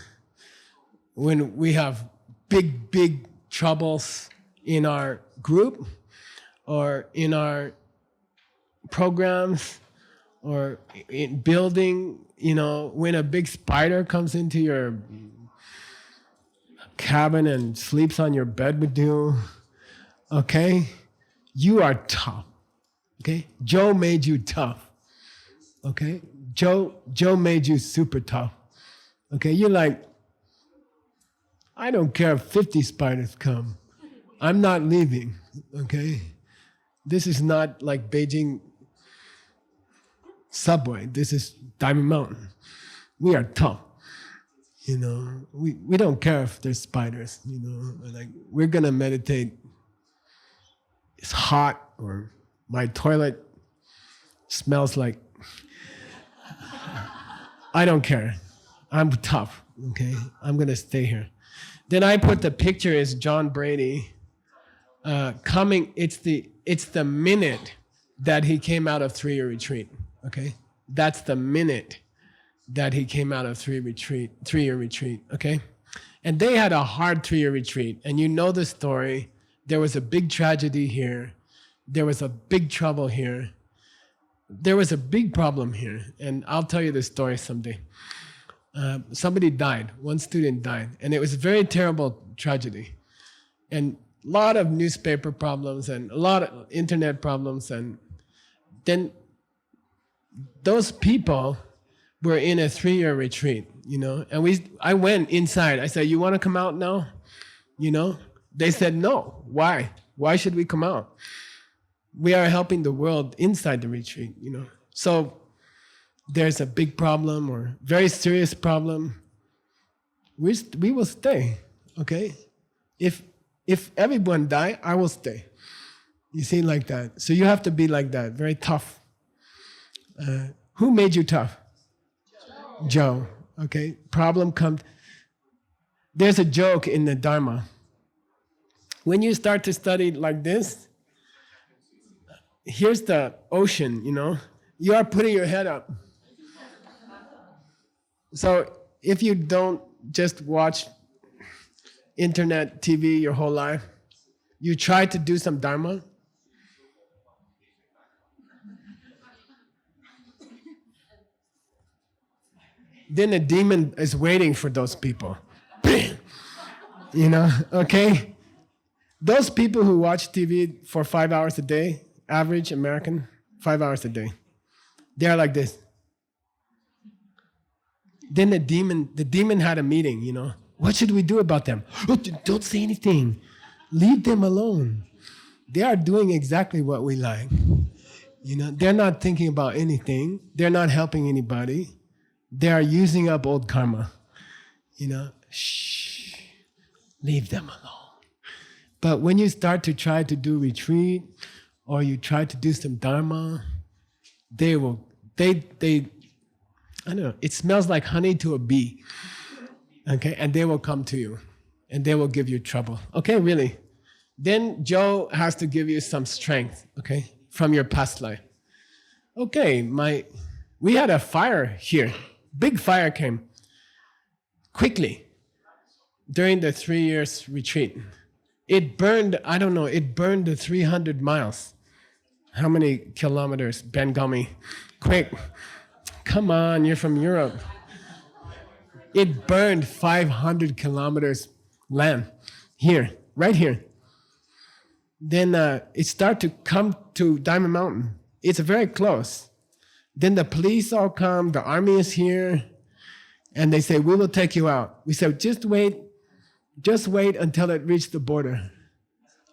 when we have big troubles in our group or in our programs or in building, when a big spider comes into your cabin and sleeps on your bed with you, okay? You are tough, okay? Joe made you tough, okay? Joe made you super tough, okay? You're like, I don't care if 50 spiders come. I'm not leaving, okay? This is not like Beijing subway. This is Diamond Mountain. We are tough. We don't care if there's spiders, like we're gonna meditate. It's hot or my toilet smells like, I don't care. I'm tough, okay? I'm gonna stay here. Then I put the picture is John Brady coming, it's the minute that he came out of 3-year retreat, okay? That's the minute that he came out of 3-year retreat, okay? And they had a hard 3-year retreat, and you know the story. There was a big tragedy here. There was a big trouble here. There was a big problem here, and I'll tell you the story someday. Somebody died, one student died, and it was a very terrible tragedy. And a lot of newspaper problems and a lot of internet problems, and then those people were in a 3-year retreat, and I went inside. I said, you want to come out now? They said, no. Why? Why should we come out? We are helping the world inside the retreat, So there's a big problem or very serious problem. We will stay, okay? If everyone die, I will stay. You see, like that. So you have to be like that, very tough. Who made you tough? Joe, okay? Problem comes. There's a joke in the Dharma. when you start to study like this, here's the ocean, you know. You are putting your head up. So if you don't just watch internet, TV your whole life, you try to do some Dharma, then a demon is waiting for those people. You know, okay? Those people who watch TV for 5 hours a day, average American, 5 hours a day, they are like this. Then the demon had a meeting, you know. What should we do about them? Oh, don't say anything. Leave them alone. They are doing exactly what we like. You know, they're not thinking about anything. They're not helping anybody. They are using up old karma. You know, shh, leave them alone. But when you start to try to do retreat or you try to do some Dharma, they I don't know, it smells like honey to a bee. Okay, and they will come to you and they will give you trouble. Okay, really. Then Joe has to give you some strength, okay, from your past life. Okay, we had a fire here. Big fire came quickly during the 3 years retreat. It burned, I don't know, it burned the 300 miles. How many kilometers? Bengami. Quick. Come on, you're from Europe. It burned 500 kilometers land. Here, right here. Then it started to come to Diamond Mountain. It's very close. Then the police all come, the army is here, and they say, we will take you out. We said, just wait until it reached the border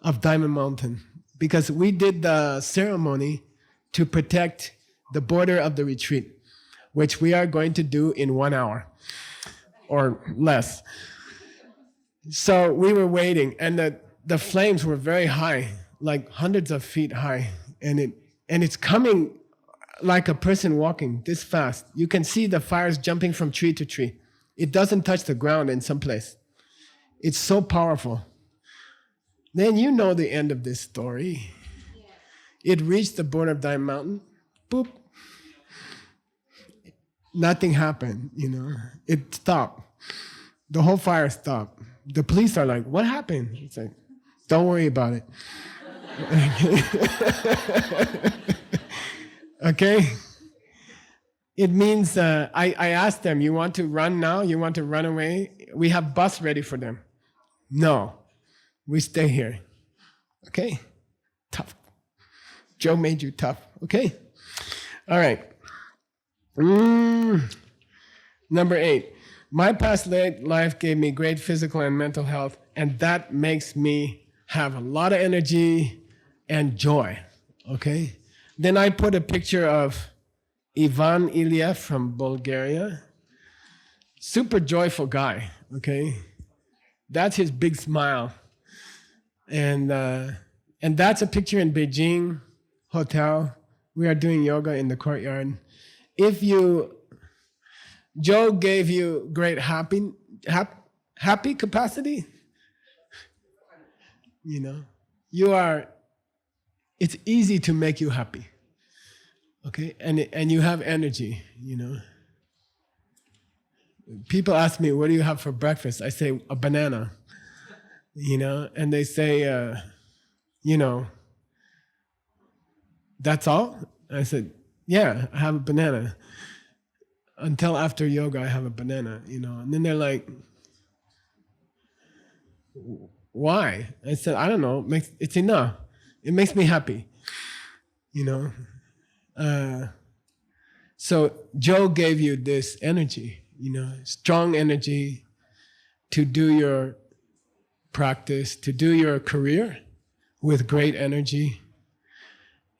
of Diamond Mountain. Because we did the ceremony to protect the border of the retreat, which we are going to do in 1 hour or less. So we were waiting, and the flames were very high, like hundreds of feet high, and it's coming like a person walking this fast. You can see the fires jumping from tree to tree. It doesn't touch the ground in some place. It's so powerful. Then you know the end of this story. It reached the border of Diamond Mountain. Boop. Nothing happened, you know. It stopped. The whole fire stopped. The police are like, what happened? It's like, don't worry about it. Okay? It means, I asked them, you want to run now? You want to run away? We have bus ready for them. No, we stay here. Okay? Tough. Joe made you tough. Okay? All right. Number 8. My past life gave me great physical and mental health, and that makes me have a lot of energy and joy. Okay? Then I put a picture of Ivan Iliev from Bulgaria. Super joyful guy, okay? That's his big smile. And that's a picture in Beijing Hotel. We are doing yoga in the courtyard. Joe gave you great happy capacity. You know, it's easy to make you happy. Okay, and you have energy, you know. People ask me, what do you have for breakfast? I say, a banana, you know, and they say, you know, that's all? I said, yeah, I have a banana. Until after yoga, I have a banana, you know. And then they're like, why? I said, I don't know, it's enough. It makes me happy, you know. So Joe gave you this energy, you know, strong energy to do your practice, to do your career with great energy,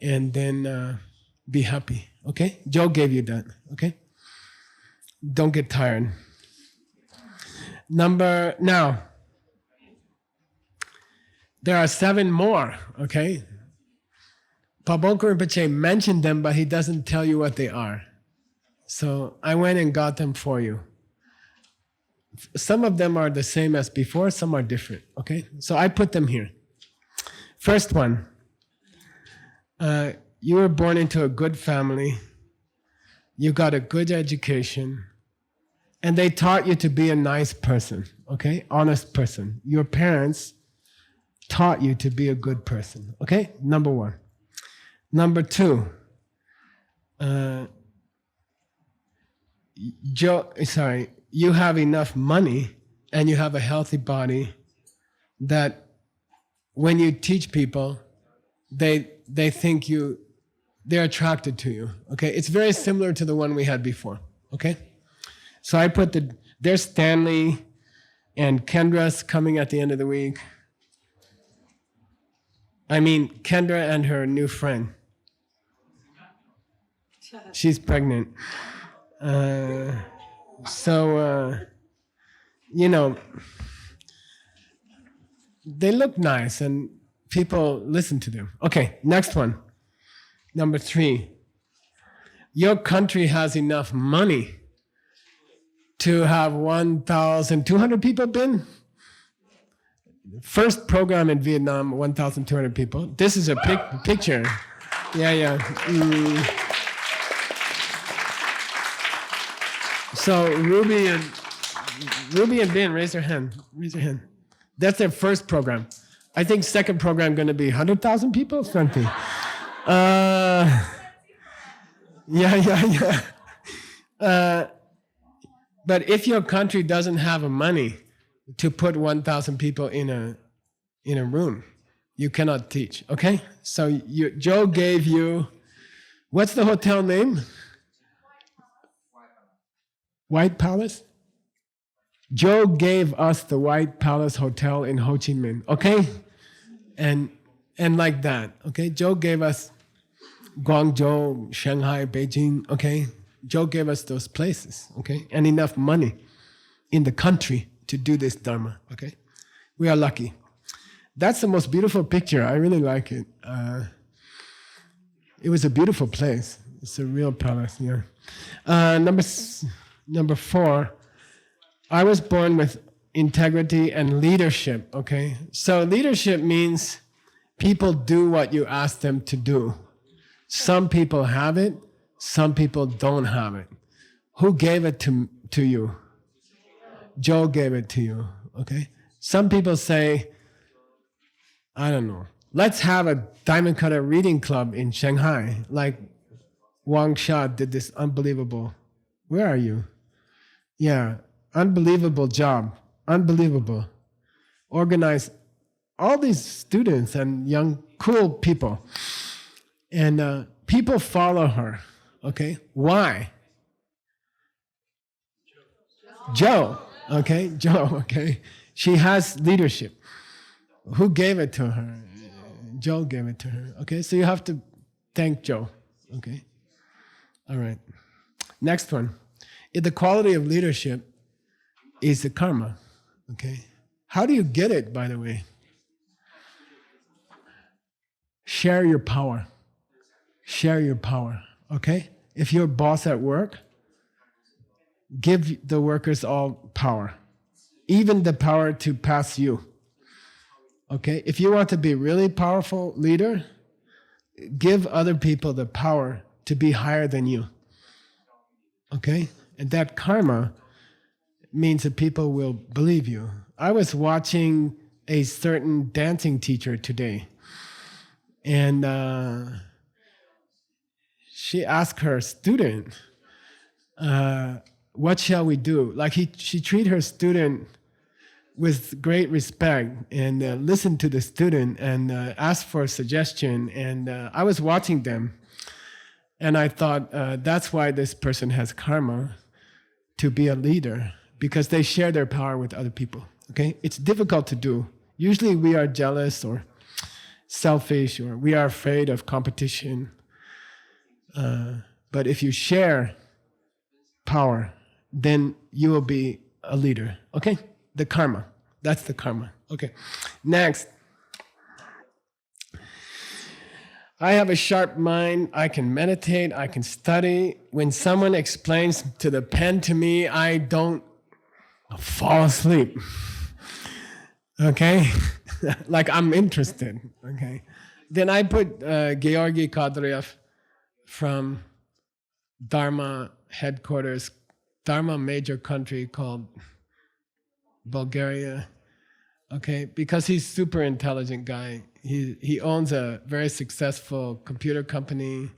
and then be happy, okay? Joe gave you that, okay? Don't get tired. Now, there are 7 more, okay? Pabongku Rinpoche mentioned them, but he doesn't tell you what they are. So I went and got them for you. Some of them are the same as before, some are different, okay? So I put them here. First one, you were born into a good family, you got a good education, and they taught you to be a nice person, okay? Honest person. Your parents taught you to be a good person, okay? Number one. Number two, you have enough money and you have a healthy body that when you teach people, they think they're attracted to you, okay? It's very similar to the one we had before, okay? So I put there's Stanley and Kendra's coming at the end of the week. I mean, Kendra and her new friend. She's pregnant. They look nice and people listen to them. Okay, next one. Number 3. Your country has enough money to have 1,200 people been? First program in Vietnam, 1,200 people. This is a picture. Yeah. So Ruby and Ben, raise your hand. Raise your hand. That's their first program. I think second program going to be 100,000 people, something. Yeah. But if your country doesn't have the money to put 1,000 people in a room, you cannot teach. Okay? So Joe gave you, what's the hotel name? White Palace? Joe gave us the White Palace Hotel in Ho Chi Minh. Okay? And like that. Okay? Joe gave us Guangzhou, Shanghai, Beijing. Okay? Joe gave us those places, okay? And enough money in the country to do this Dharma, okay? We are lucky. That's the most beautiful picture. I really like it. It was a beautiful place. It's a real palace, yeah. Number 4, I was born with integrity and leadership, okay? So leadership means people do what you ask them to do. Some people have it, some people don't have it. Who gave it to you? Joe gave it to you, okay? Some people say, I don't know, let's have a diamond cutter reading club in Shanghai, like Wang Sha did this unbelievable. Where are you? Yeah, unbelievable job, unbelievable. Organize all these students and young, cool people. And people follow her. Okay, why? Joe, okay, she has leadership. Who gave it to her? Joe gave it to her. Okay, so you have to thank Joe. Okay, all right. Next one. The quality of leadership is the karma. Okay, how do you get it, by the way? Share your power. Share your power. Okay? If you're a boss at work, give the workers all power, even the power to pass you. Okay? If you want to be a really powerful leader, give other people the power to be higher than you. Okay? And that karma means that people will believe you. I was watching a certain dancing teacher today, and she asked her student, what shall we do? Like she treated her student with great respect and listened to the student and asked for a suggestion. And I was watching them and I thought, that's why this person has karma to be a leader, because they share their power with other people, okay? It's difficult to do. Usually we are jealous or selfish or we are afraid of competition. But if you share power, then you will be a leader. Okay? The karma. That's the karma. Okay. Next. I have a sharp mind. I can meditate. I can study. When someone explains to the pen to me, I don't fall asleep. Okay? Like I'm interested, okay? Then I put Georgy Kadyrov from Dharma headquarters, Dharma major country called Bulgaria, okay? Because he's super intelligent guy. He owns a very successful computer company.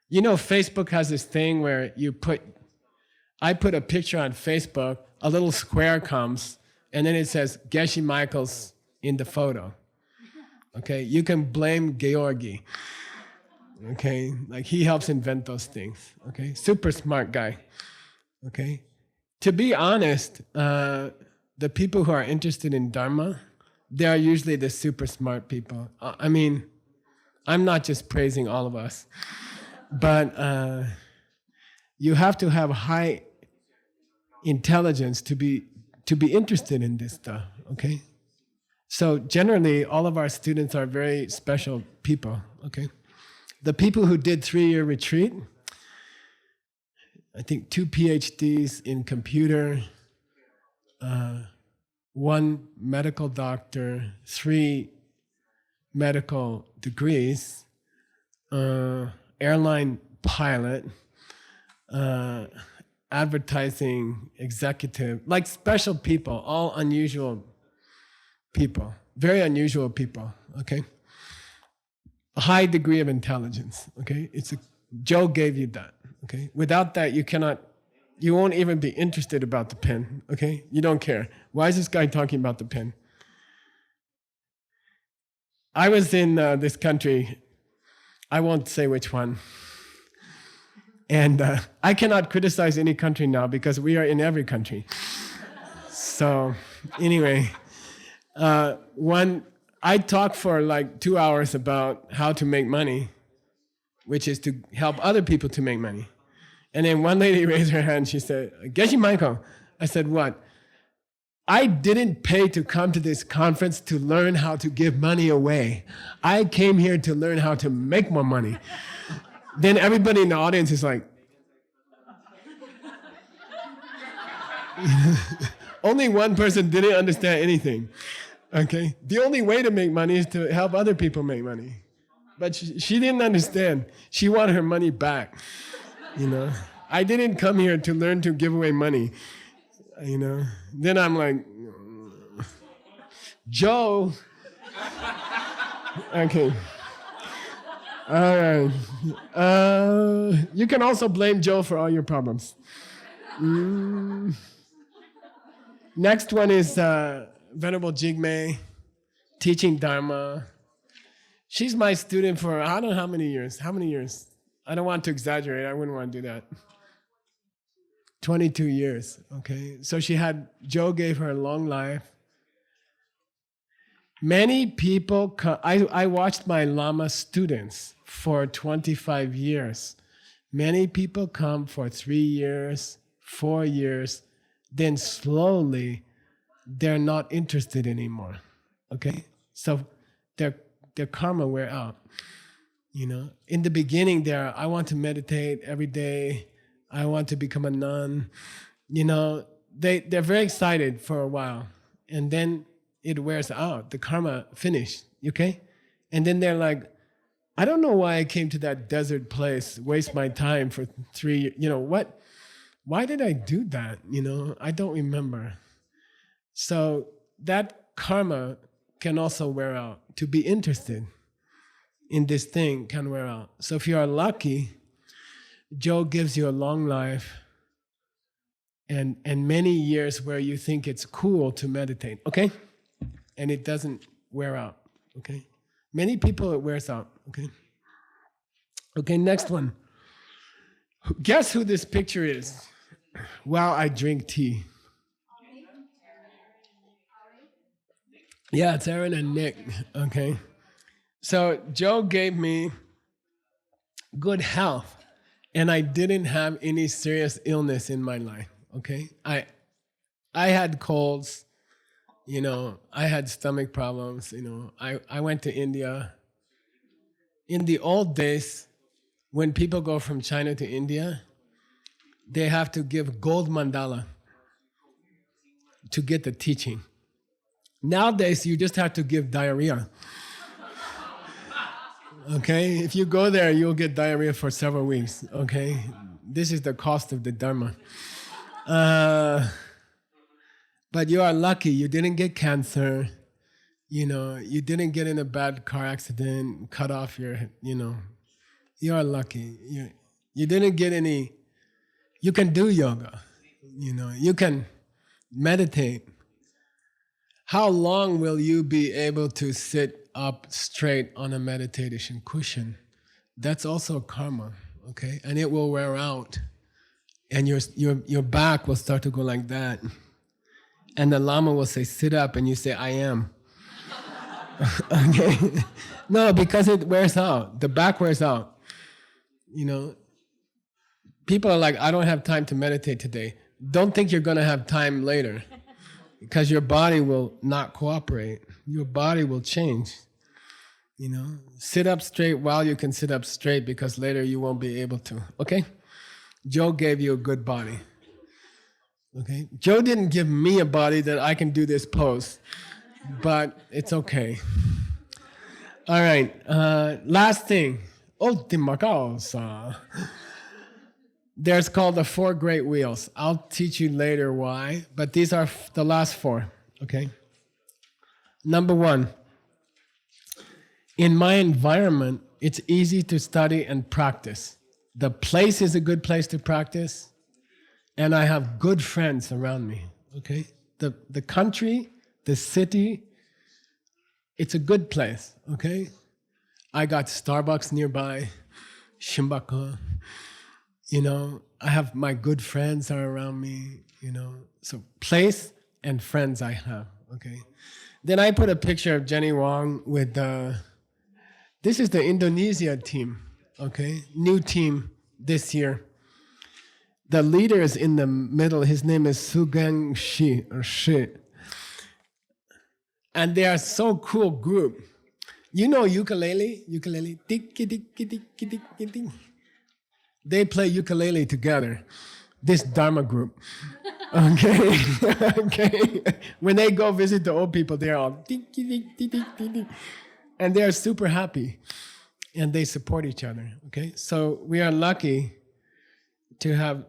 You know, Facebook has this thing where I put a picture on Facebook, a little square comes, and then it says Geshe Michaels in the photo. Okay, you can blame Georgy. Okay, like he helps invent those things. Okay, super smart guy. Okay, to be honest, the people who are interested in Dharma, they are usually the super smart people. I mean, I'm not just praising all of us, but you have to have high intelligence to be interested in this stuff. Okay, so generally, all of our students are very special people. Okay. The people who did 3-year retreat, I think 2 PhDs in computer, 1 medical doctor, 3 medical degrees, airline pilot, advertising executive, like special people, all unusual people, very unusual people, okay? A high degree of intelligence, okay? Joe gave you that, okay? Without that, you won't even be interested about the pen, okay? You don't care. Why is this guy talking about the pen? I was in this country, I won't say which one, and I cannot criticize any country now because we are in every country. So anyway, I talked for like 2 hours about how to make money, which is to help other people to make money. And then one lady raised her hand, she said, Geshe Michael. I said, what? I didn't pay to come to this conference to learn how to give money away. I came here to learn how to make more money. Then everybody in the audience is like, only one person didn't understand anything. Okay, the only way to make money is to help other people make money. But she didn't understand. She wanted her money back, you know. I didn't come here to learn to give away money, you know. Then I'm like, Joe. Okay. All right. You can also blame Joe for all your problems. Next one is Venerable Jigme, teaching Dharma. She's my student for I don't know how many years. How many years? I don't want to exaggerate. I wouldn't want to do that. 22 years, okay? So Joe gave her a long life. Many people, I watched my Lama students for 25 years. Many people come for 3 years, 4 years, then slowly they're not interested anymore, okay? So their karma wear out, you know? In the beginning, I want to meditate every day, I want to become a nun, you know? They're very excited for a while, and then it wears out, the karma finished, okay? And then they're like, I don't know why I came to that desert place, waste my time for 3 years, you know, what? Why did I do that, you know? I don't remember. So that karma can also wear out. To be interested in this thing can wear out. So if you are lucky, Joe gives you a long life and many years where you think it's cool to meditate, okay? And it doesn't wear out, okay? Many people it wears out, okay? Okay, next one. Guess who this picture is? While I drink tea. Yeah, it's Aaron and Nick, okay? So Joe gave me good health, and I didn't have any serious illness in my life, okay? I had colds, you know, I had stomach problems, you know. I went to India. In the old days, when people go from China to India, they have to give gold mandala to get the teaching. Nowadays, you just have to give diarrhea. Okay? If you go there, you'll get diarrhea for several weeks. Okay? This is the cost of the Dharma. But you are lucky. You didn't get cancer. You know, you didn't get in a bad car accident, cut off your, you know. You are lucky. You didn't get any. You can do yoga. You know, you can meditate. How long will you be able to sit up straight on a meditation cushion? That's also karma, okay? And it will wear out. And your back will start to go like that. And the Lama will say, sit up, and you say, I am. Okay? No, because it wears out. The back wears out. You know, people are like, I don't have time to meditate today. Don't think you're going to have time later, because your body will not cooperate. Your body will change. You know, sit up straight while you can sit up straight, because later you won't be able to. Okay? Joe gave you a good body. Okay? Joe didn't give me a body that I can do this pose, but it's okay. All right. Last thing. Ultima causa. There's called the 4 great wheels. I'll teach you later why, but these are the last 4, okay? Number 1, in my environment, it's easy to study and practice. The place is a good place to practice, and I have good friends around me, okay? The country, the city, it's a good place, okay? I got Starbucks nearby, Shimbaka. You know, I have my good friends are around me, you know. So place and friends I have, okay. Then I put a picture of Jenny Wong with, this is the Indonesia team, okay. New team this year. The leader is in the middle, his name is Sugeng Shi, or Shi. And they are so cool group. You know ukulele? Ukulele, tikki tikki tikki tikki tikki. They play ukulele together, this Dharma group. Okay? Okay? When they go visit the old people, they're all tikki tikki tikki tikki. And they're super happy. And they support each other. Okay? So we are lucky to have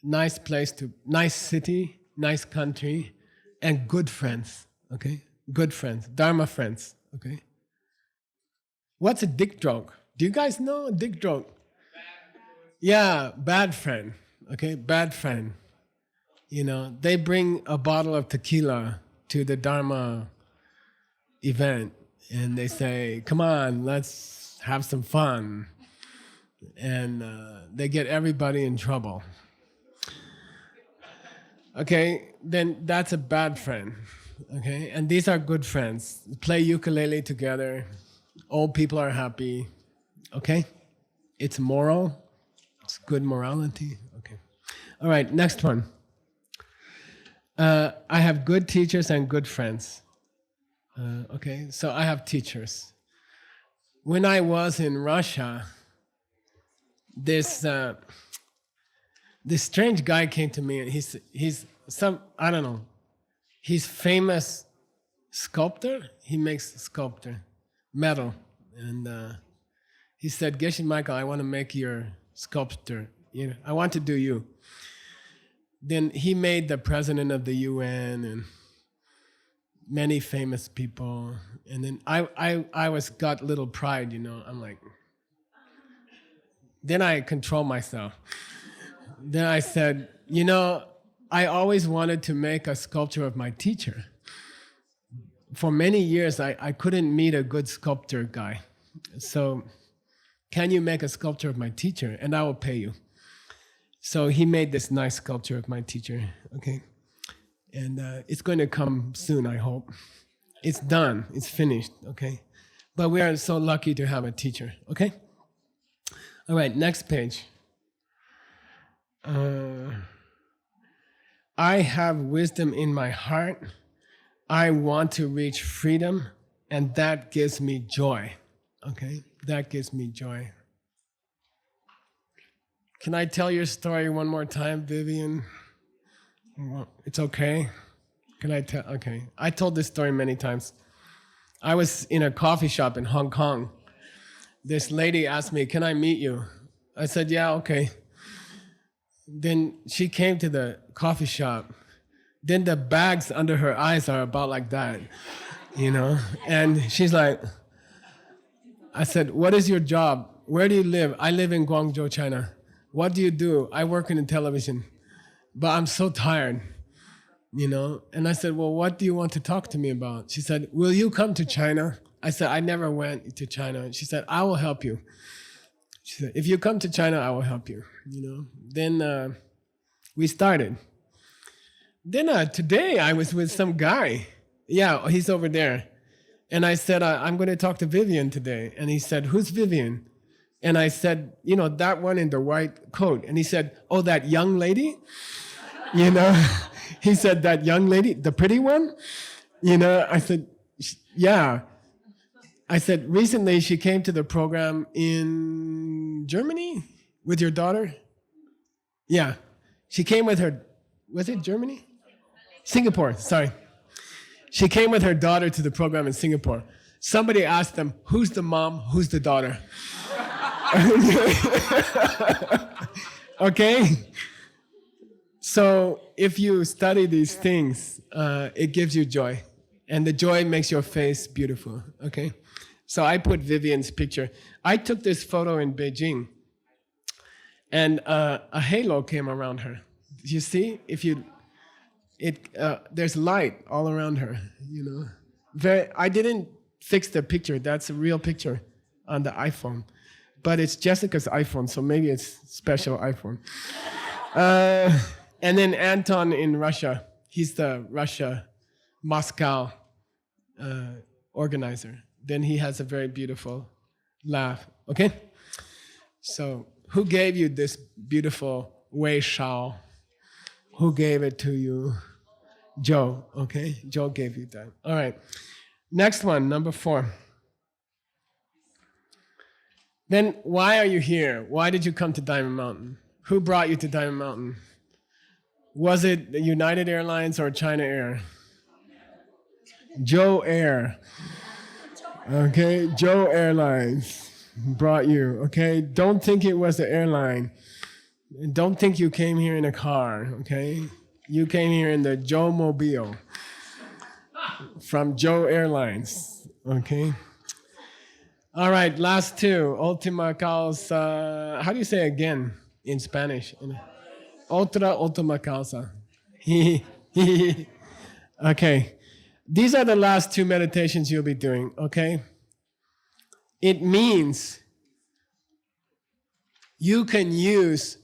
nice place to, nice city, nice country, and good friends. Okay? Good friends, Dharma friends. Okay? What's a dick joke? Do you guys know a dick joke? Yeah, bad friend. Okay, bad friend. You know, they bring a bottle of tequila to the Dharma event, and they say, come on, let's have some fun. And they get everybody in trouble. Okay, then that's a bad friend. Okay, and these are good friends. Play ukulele together. Old people are happy. Okay, it's moral. It's good morality. Okay. All right, next one. I have good teachers and good friends. Okay, so I have teachers. When I was in Russia, this strange guy came to me, and he's some, I don't know, he's famous sculptor. He makes sculpture, metal. And he said, Geshe Michael, I want to make your sculpture. You know, I want to do you. Then he made the president of the UN and many famous people. And then I got little pride, you know. I'm like, then I control myself. Then I said, you know, I always wanted to make a sculpture of my teacher. For many years, I couldn't meet a good sculptor guy. So, can you make a sculpture of my teacher? And I will pay you. So he made this nice sculpture of my teacher, okay? And it's going to come soon, I hope. It's done, it's finished, okay? But we are so lucky to have a teacher, okay? All right, next page. I have wisdom in my heart. I want to reach freedom, and that gives me joy. Okay, that gives me joy. Can I tell your story one more time, Vivian? It's okay. Can I tell? Okay. I told this story many times. I was in a coffee shop in Hong Kong. This lady asked me, "Can I meet you?" I said, "Yeah, okay." Then she came to the coffee shop. Then the bags under her eyes are about like that, you know? And she's like, I said, "What is your job? Where do you live?" "I live in Guangzhou, China." "What do you do?" "I work in television, but I'm so tired, you know?" And I said, "Well, what do you want to talk to me about?" She said, "Will you come to China?" I said, "I never went to China." And she said, "I will help you." She said, "If you come to China, I will help you," you know? Then we started. Then today I was with some guy. Yeah, he's over there. And I said, "I'm going to talk to Vivian today." And he said, "Who's Vivian?" And I said, "You know, that one in the white coat." And he said, "Oh, that young lady?" You know, he said, "That young lady, the pretty one?" You know, I said, "Yeah." I said, "Recently she came to the program in Germany with your daughter?" "Yeah." She came with her, was it Germany? Singapore, sorry. She came with her daughter to the program in Singapore. Somebody asked them, "Who's the mom, who's the daughter?" Okay? So if you study these things, it gives you joy. And the joy makes your face beautiful, okay? So I put Vivian's picture. I took this photo in Beijing. And a halo came around her. You see, there's light all around her. You know, I didn't fix the picture. That's a real picture on the iPhone, but it's Jessica's iPhone, so maybe it's special iPhone. And then Anton in Russia. He's the Russia Moscow organizer. Then he has a very beautiful laugh. Okay, so. Who gave you this beautiful Wei Shao? Who gave it to you? Joe, okay? Joe gave you that. All right. Next one, number 4. Then why are you here? Why did you come to Diamond Mountain? Who brought you to Diamond Mountain? Was it United Airlines or China Air? Joe Air. Okay, Joe Airlines brought you, okay? Don't think it was the airline. Don't think you came here in a car, okay? You came here in the Joe Mobile from Joe Airlines, okay? All right, last 2. Ultima causa. How do you say again in Spanish? Otra ultima causa. Okay. These are the last 2 meditations you'll be doing, okay? It means you can use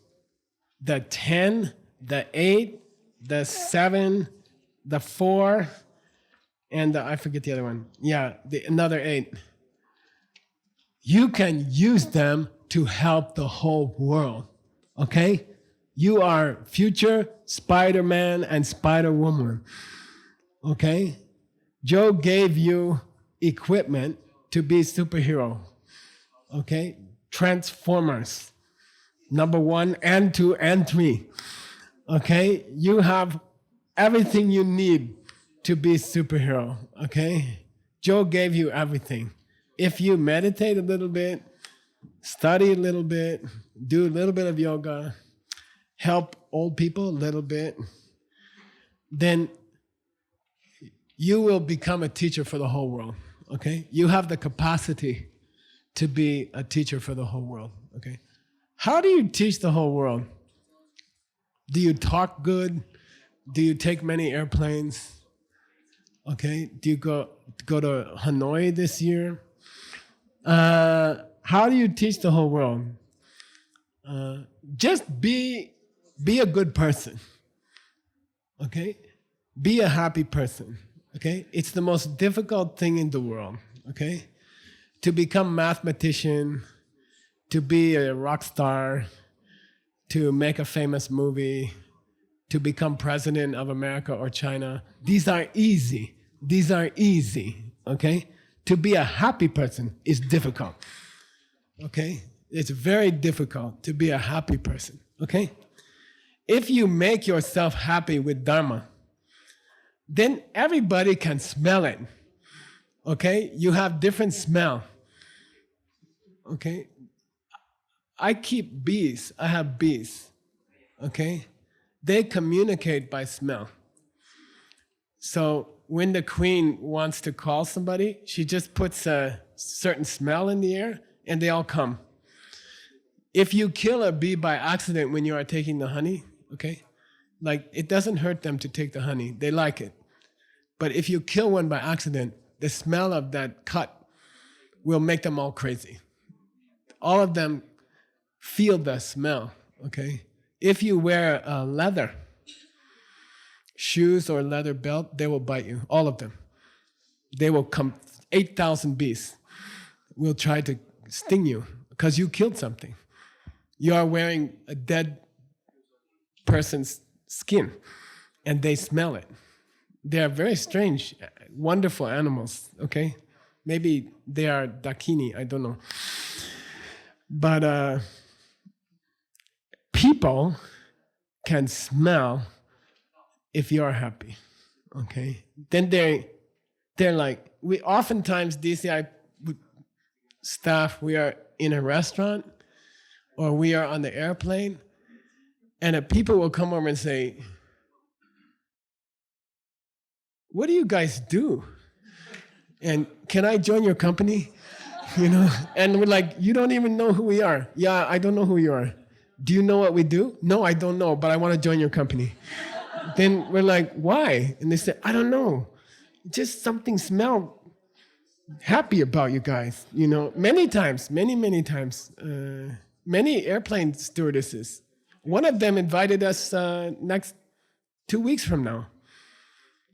the 10, the 8, the 7, the 4, and I forget the other one. Yeah, another 8. You can use them to help the whole world, okay? You are future Spider-Man and Spider-Woman, okay? Joe gave you equipment to be superhero, okay? Transformers, number 1 and 2 and 3, okay? You have everything you need to be superhero, okay? Joe gave you everything. If you meditate a little bit, study a little bit, do a little bit of yoga, help old people a little bit, then you will become a teacher for the whole world, okay? You have the capacity to be a teacher for the whole world, okay? How do you teach the whole world? Do you talk good? Do you take many airplanes? Okay, do you go to Hanoi this year? How do you teach the whole world? Just be a good person, okay? Be a happy person, okay? It's the most difficult thing in the world, okay? To become a mathematician, to be a rock star, to make a famous movie, to become president of America or China. These are easy. These are easy, okay? To be a happy person is difficult, okay? It's very difficult to be a happy person, okay? If you make yourself happy with Dharma, then everybody can smell it. Okay? You have different smell. Okay? I keep bees. I have bees. Okay? They communicate by smell. So when the queen wants to call somebody, she just puts a certain smell in the air and they all come. If you kill a bee by accident when you are taking the honey, okay, like it doesn't hurt them to take the honey. They like it. But if you kill one by accident, the smell of that cut will make them all crazy. All of them feel the smell, okay? If you wear leather shoes or leather belt, they will bite you, all of them. They will come, 8,000 bees will try to sting you because you killed something. You are wearing a dead person's skin and they smell it. They are very strange, wonderful animals, okay? Maybe they are Dakini, I don't know. But people can smell if you are happy, okay? Then they're like, we oftentimes DCI staff, we are in a restaurant or we are on the airplane, and people will come over and say, what do you guys do? And can I join your company? You know, and we're like, you don't even know who we are. Yeah, I don't know who you are. Do you know what we do? No, I don't know, but I want to join your company. Then we're like, why? And they say, I don't know. Just something smelled happy about you guys. You know, many times, many times, many airplane stewardesses. One of them invited us next 2 weeks from now.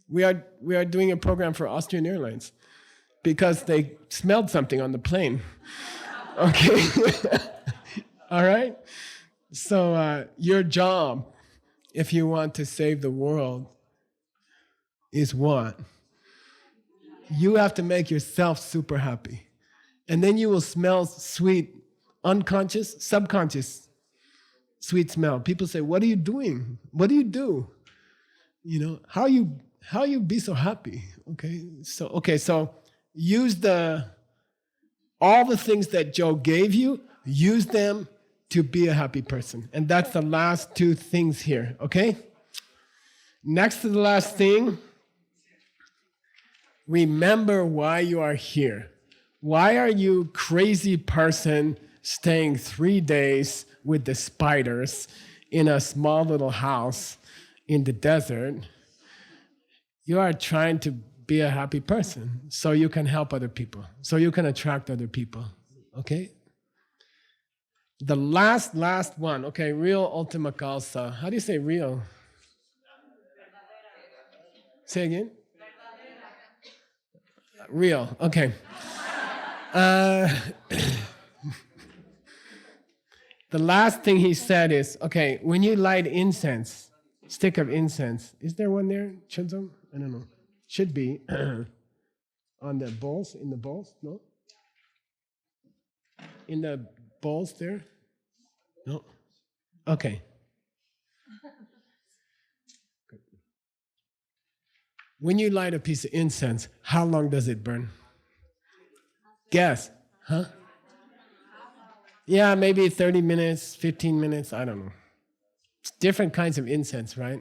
We are doing a program for Austrian Airlines because they smelled something on the plane. Okay? All right? So your job, if you want to save the world, is what? You have to make yourself super happy. And then you will smell sweet, unconscious, subconscious, sweet smell. People say, what are you doing? What do you do? You know, how you be so happy? Okay, so use all the things that Joe gave you, use them to be a happy person. And that's the last two things here, okay? Next to the last thing, remember why you are here. Why are you crazy person staying 3 days with the spiders in a small little house in the desert? You are trying to be a happy person so you can help other people, so you can attract other people, okay? The last one, okay, real ultima causa. How do you say real? Say again? Real, okay. The last thing he said is, okay, when you light incense, stick of incense, is there one there, Chunzong? I don't know. Should be on the bowls, in the bowls, no? In the bowls there? No? Okay. When you light a piece of incense, how long does it burn? Guess, huh? Yeah, maybe 30 minutes, 15 minutes, I don't know. It's different kinds of incense, right?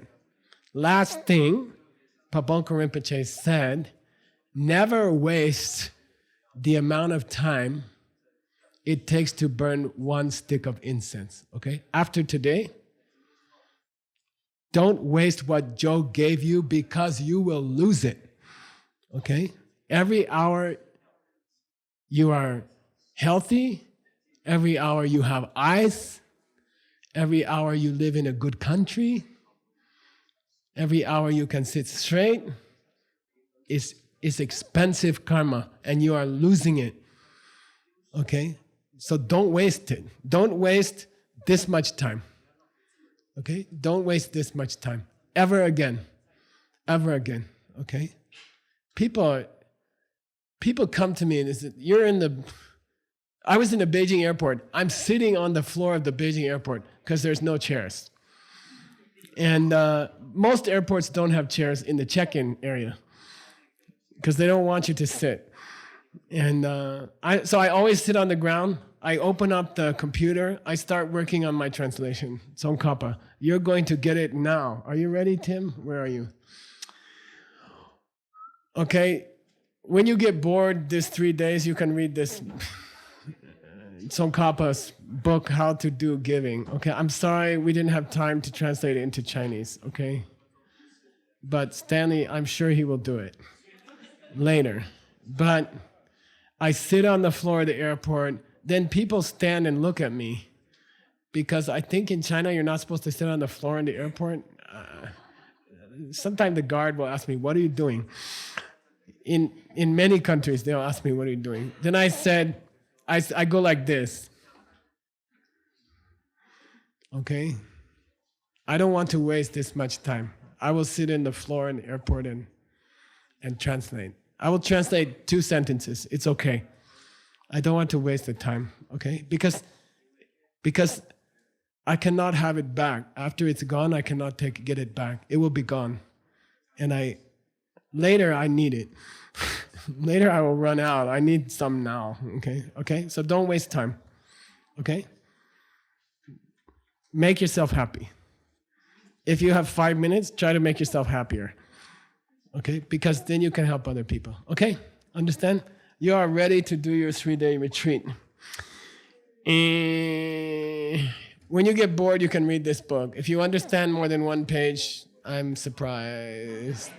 Last thing, Pabongko Rinpoche said, never waste the amount of time it takes to burn one stick of incense, okay? After today, don't waste what Joe gave you because you will lose it, okay? Every hour you are healthy, every hour you have eyes, every hour you live in a good country, every hour you can sit straight is expensive karma and you are losing it, okay? So don't waste it. Don't waste this much time, okay? Don't waste this much time, ever again, okay? People come to me and they say, I was in the Beijing airport. I'm sitting on the floor of the Beijing airport because there's no chairs. And most airports don't have chairs in the check-in area because they don't want you to sit. And so I always sit on the ground. I open up the computer. I start working on my translation. Tsongkhapa. You're going to get it now. Are you ready, Tim? Where are you? Okay. When you get bored these 3 days, you can read this Tsongkhapa's book, How to Do Giving. Okay, I'm sorry we didn't have time to translate it into Chinese, okay? But Stanley, I'm sure he will do it later. But I sit on the floor of the airport, then people stand and look at me because I think in China you're not supposed to sit on the floor in the airport. Sometimes the guard will ask me, what are you doing? In many countries, they'll ask me, what are you doing? Then I said, I go like this. Okay? I don't want to waste this much time. I will sit in the floor in the airport and translate. I will translate 2 sentences. It's okay. I don't want to waste the time, okay? Because I cannot have it back. After it's gone, I cannot get it back. It will be gone. And later I need it. Later I will run out. I need some now, okay? Okay? So don't waste time, okay? Make yourself happy. If you have 5 minutes, try to make yourself happier, okay? Because then you can help other people, okay? Understand? You are ready to do your 3-day retreat. When you get bored, you can read this book. If you understand more than 1 page, I'm surprised.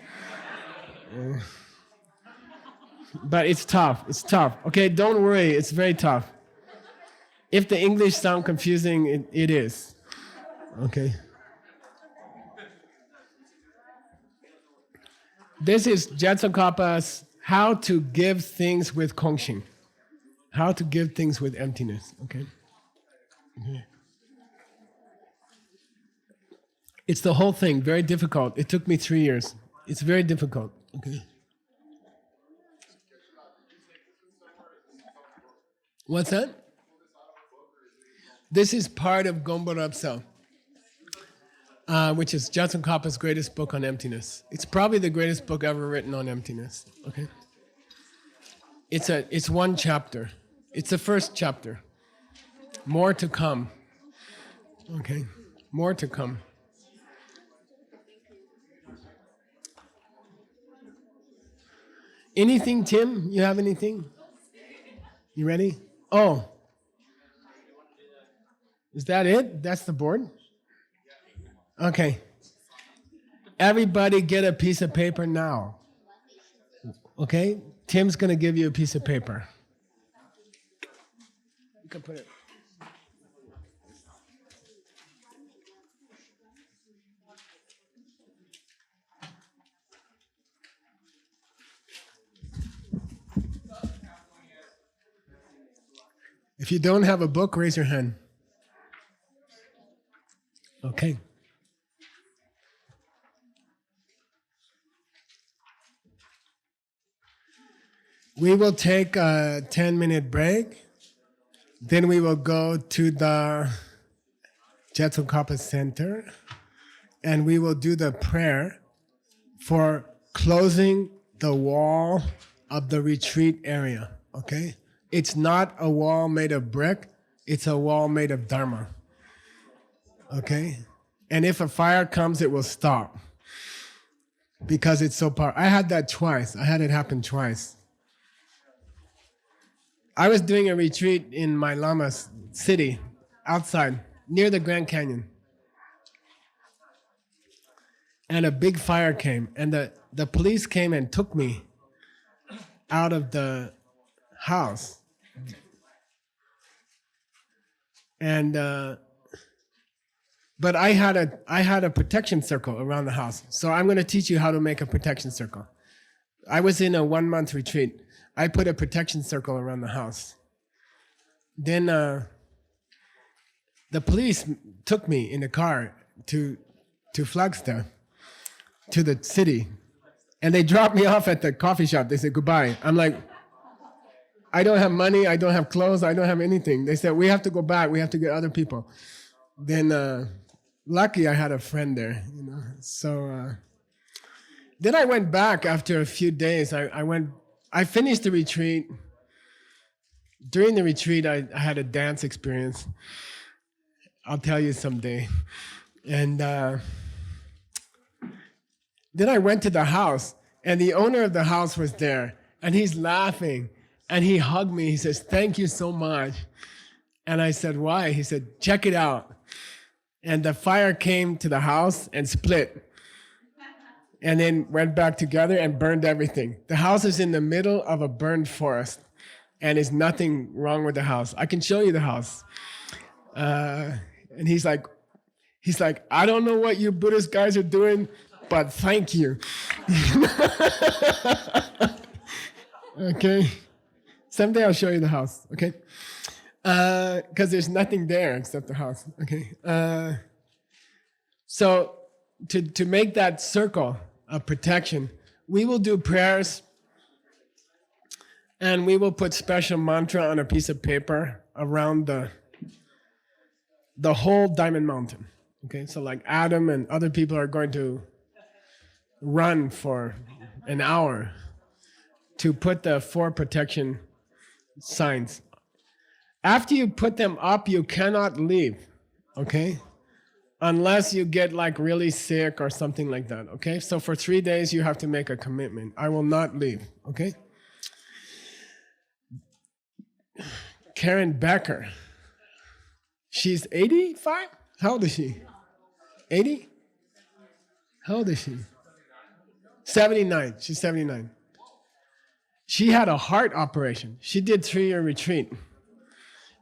But it's tough. It's tough. Okay, don't worry. It's very tough. If the English sound confusing, it is. Okay. This is Jetsongkhapa's How to Give Things with Kongxing. How to give things with emptiness. Okay. Okay. It's the whole thing. Very difficult. It took me 3 years. It's very difficult. Okay. What's that? This is part of Gombo Rapsal, which is Jetsongkhapa's greatest book on emptiness. It's probably the greatest book ever written on emptiness. Okay. It's 1 chapter. It's the first chapter. More to come. Okay. More to come. Anything, Tim? You have anything? You ready? Oh. Is that it? That's the board? Okay. Everybody get a piece of paper now. Okay? Tim's going to give you a piece of paper. You can put it. If you don't have a book, raise your hand. Okay. We will take a 10-minute break. Then we will go to the Jetsongkhapa Center and we will do the prayer for closing the wall of the retreat area, okay? It's not a wall made of brick, it's a wall made of Dharma, okay? And if a fire comes, it will stop because it's so powerful. I had that twice. I had it happen twice. I was doing a retreat in my Lama city, outside, near the Grand Canyon. And a big fire came, and the police came and took me out of the house. And but I had a protection circle around the house. So I'm going to teach you how to make a protection circle. I was in a 1-month retreat. I put a protection circle around the house. Then the police took me in the car to Flagstaff, to the city, and they dropped me off at the coffee shop. They said goodbye. I'm like, I don't have money, I don't have clothes, I don't have anything. They said, we have to go back, we have to get other people. Then lucky I had a friend there, you know. So then I went back after a few days. I finished the retreat. During the retreat, I had a dance experience. I'll tell you someday. And then I went to the house, and the owner of the house was there, and he's laughing, and he hugged me. He says, "Thank you so much." And I said, "Why?" He said, "Check it out." And the fire came to the house and split, and then went back together and burned everything. The house is in the middle of a burned forest, and there's nothing wrong with the house. I can show you the house. And he's like, "I don't know what you Buddhist guys are doing, but thank you." Okay. Someday I'll show you the house, okay? Because there's nothing there except the house, okay? So to make that circle of protection, we will do prayers, and we will put special mantra on a piece of paper around the whole Diamond Mountain, okay? So like Adam and other people are going to run for an hour to put the 4 protection signs. After you put them up, you cannot leave, okay? Unless you get like really sick or something like that, okay? So for 3 days, you have to make a commitment. I will not leave, okay? Karen Becker. She's 85? How old is she? 80? How old is she? 79. She's 79. She had a heart operation. She did 3-year retreat.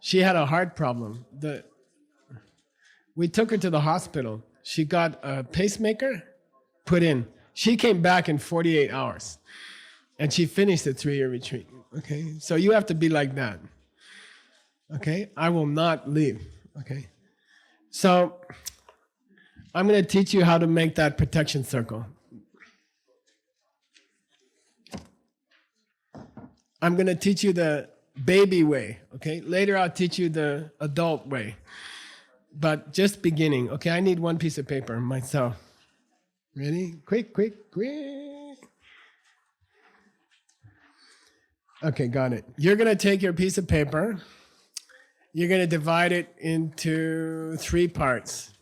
She had a heart problem. We took her to the hospital. She got a pacemaker put in. She came back in 48 hours. And she finished the 3-year retreat. Okay? So you have to be like that. Okay? I will not leave. Okay? So I'm going to teach you how to make that protection circle. I'm going to teach you the baby way, okay? Later I'll teach you the adult way. But just beginning, okay? I need one piece of paper myself. Ready? Quick, quick, quick. Okay, got it. You're going to take your piece of paper. You're going to divide it into 3 parts.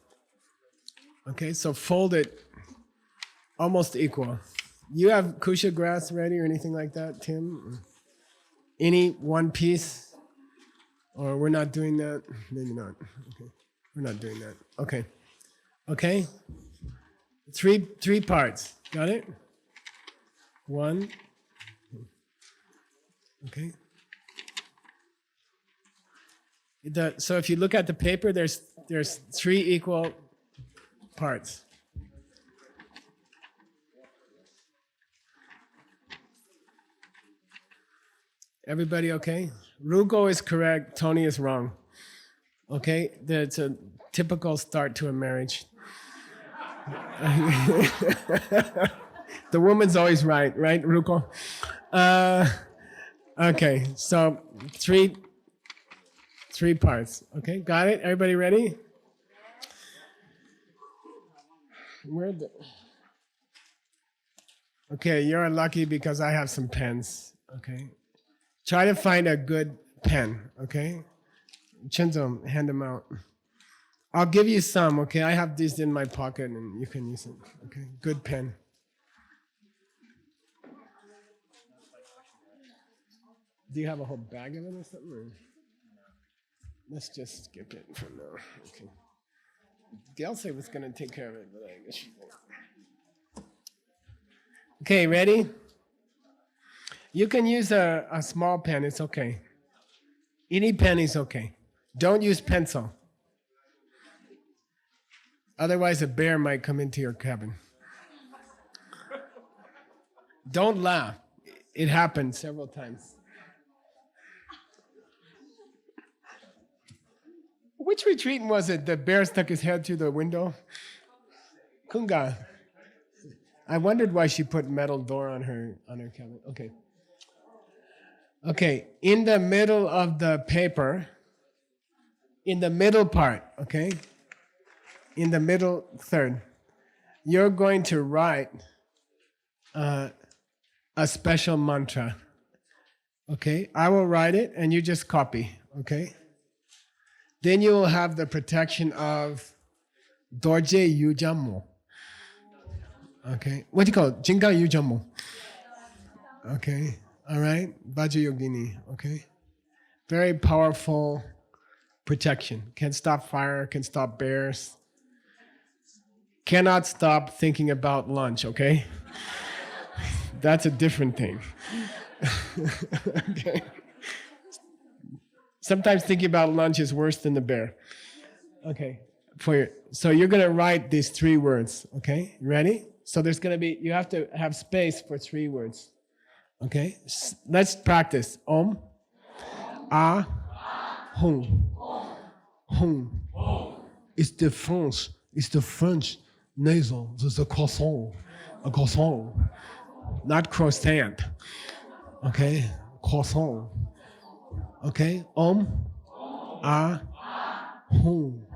Okay, so fold it almost equal. You have kusha grass ready or anything like that, Tim? Any one piece? Or we're not doing that? Maybe not. Okay. We're not doing that. Okay. Okay? 3 parts. Got it? 1. Okay. So if you look at the paper, there's 3 equal parts. Everybody okay? Rugo is correct, Tony is wrong. Okay? That's a typical start to a marriage. The woman's always right, Ruko? Okay, so 3 parts. Okay, got it? Everybody ready? Okay, you're lucky because I have some pens. Okay. Try to find a good pen, okay? Chinzo, hand them out. I'll give you some, okay? I have these in my pocket and you can use it, okay? Good pen. Do you have a whole bag of it or something? Or? Let's just skip it for now, okay? Delsey was gonna take care of it, but I guess she won't. Okay, ready? You can use a small pen, it's okay. Any pen is okay. Don't use pencil. Otherwise, a bear might come into your cabin. Don't laugh. It happened several times. Which retreat was it? The bear stuck his head through the window? Kunga. I wondered why she put metal door on her cabin. Okay. Okay, in the middle of the paper, in the middle part, okay? in the middle third, you're going to write a special mantra. Okay, I will write it and you just copy. Okay, then you will have the protection of Dorje Yujamo. Okay, what do you call it? Jinga Yujamo. Okay, all right, Vajrayogini. Okay, very powerful protection. Can stop fire, can stop bears. Cannot stop thinking about lunch, okay? That's a different thing. Okay. Sometimes thinking about lunch is worse than the bear. Okay. So you're gonna write these 3 words, okay? Ready? So there's gonna be, you have to have space for 3 words. Okay? Let's practice. Om, Ah, Hum. Hum. It's the French. It's the French nasal. It's a croissant. A croissant. Not croissant. Okay? Croissant. Okay? Om, Ah, Hum.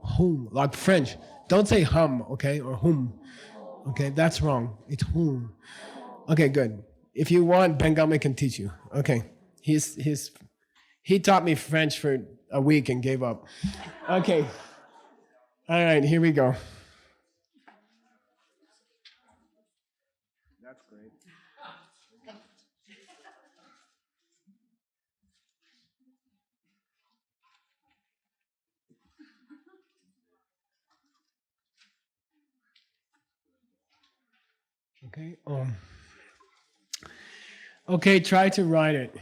Hum. Like French. Don't say hum, okay? Or hum. Okay? That's wrong. It's hum. Okay, good. If you want, Bengali can teach you. Okay. He taught me French for a week and gave up. Okay. All right, here we go. That's great. Okay. Okay, try to write it.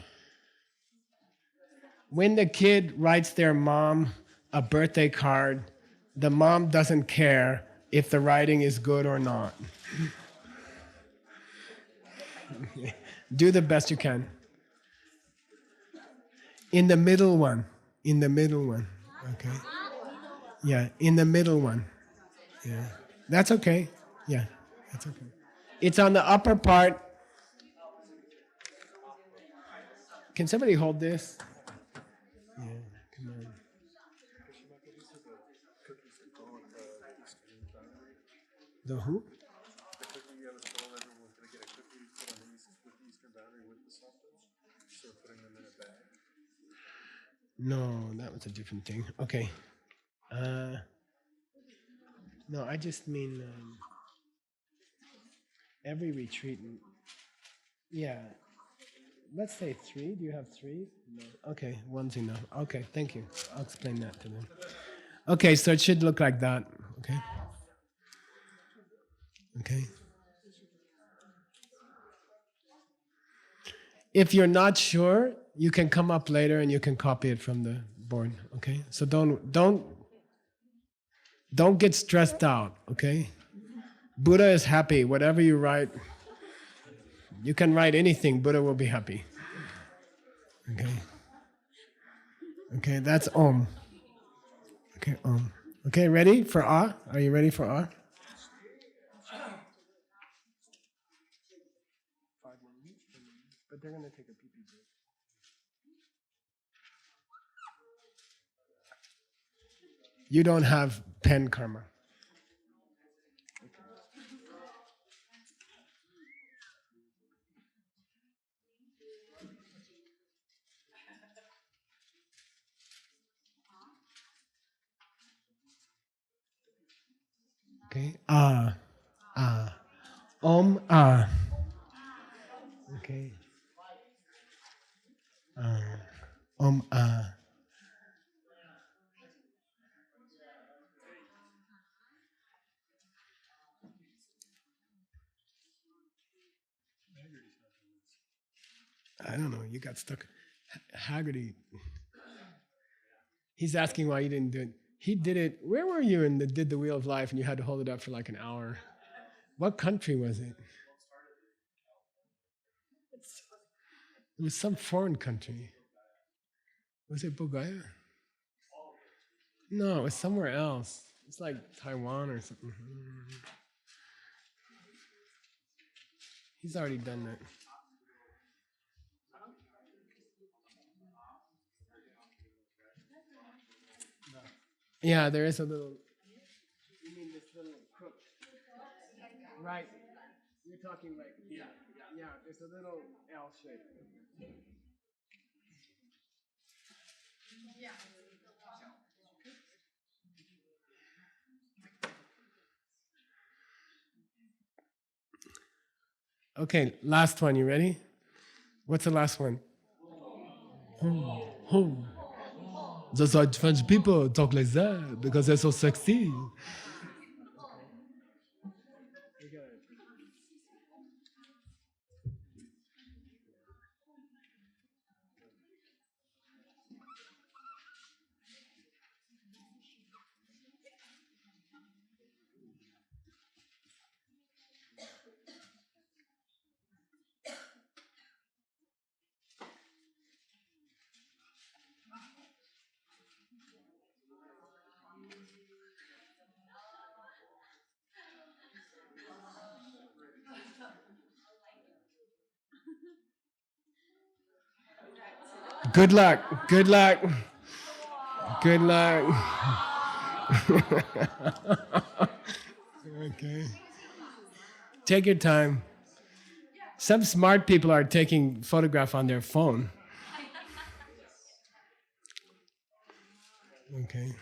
When the kid writes their mom a birthday card, the mom doesn't care if the writing is good or not. Do the best you can. In the middle one. In the middle one. Okay. Yeah, in the middle one. Yeah. That's okay. Yeah, that's okay. It's on the upper part. Can somebody hold this? Yeah, come on. The who? No, that was a different thing. Okay. No, I just mean every retreat. Yeah. Let's say 3. Do you have 3? No. Okay, 1's enough. Okay, thank you. I'll explain that to them. Okay, so it should look like that. Okay. Okay. If you're not sure, you can come up later and you can copy it from the board. Okay. So don't get stressed out. Okay. Buddha is happy. Whatever you write, you can write anything. Buddha will be happy. Okay. Okay. That's Om. Okay. Om. Okay. Ready for Ah? Are you ready for Ah? 5 more minutes, but they're gonna take a pee-pee break. You don't have pen karma. Okay. Ah. Ah. Om. Ah. Okay. Om. Ah. I don't know. You got stuck. Haggerty. He's asking why you didn't do it. He did it. Where were you and did the Wheel of Life and you had to hold it up for like an hour? What country was it? It was some foreign country. Was it Bulgaria? No, it was somewhere else. It's like Taiwan or something. He's already done that. Yeah, there is a little. right. You're talking right here. Yeah, there's a little L shape. Okay, last one. You ready? What's the last one? That's why French people talk like that because they're so sexy. Good luck. Good luck. Good luck. Okay. Take your time. Some smart people are taking photograph on their phone. Okay.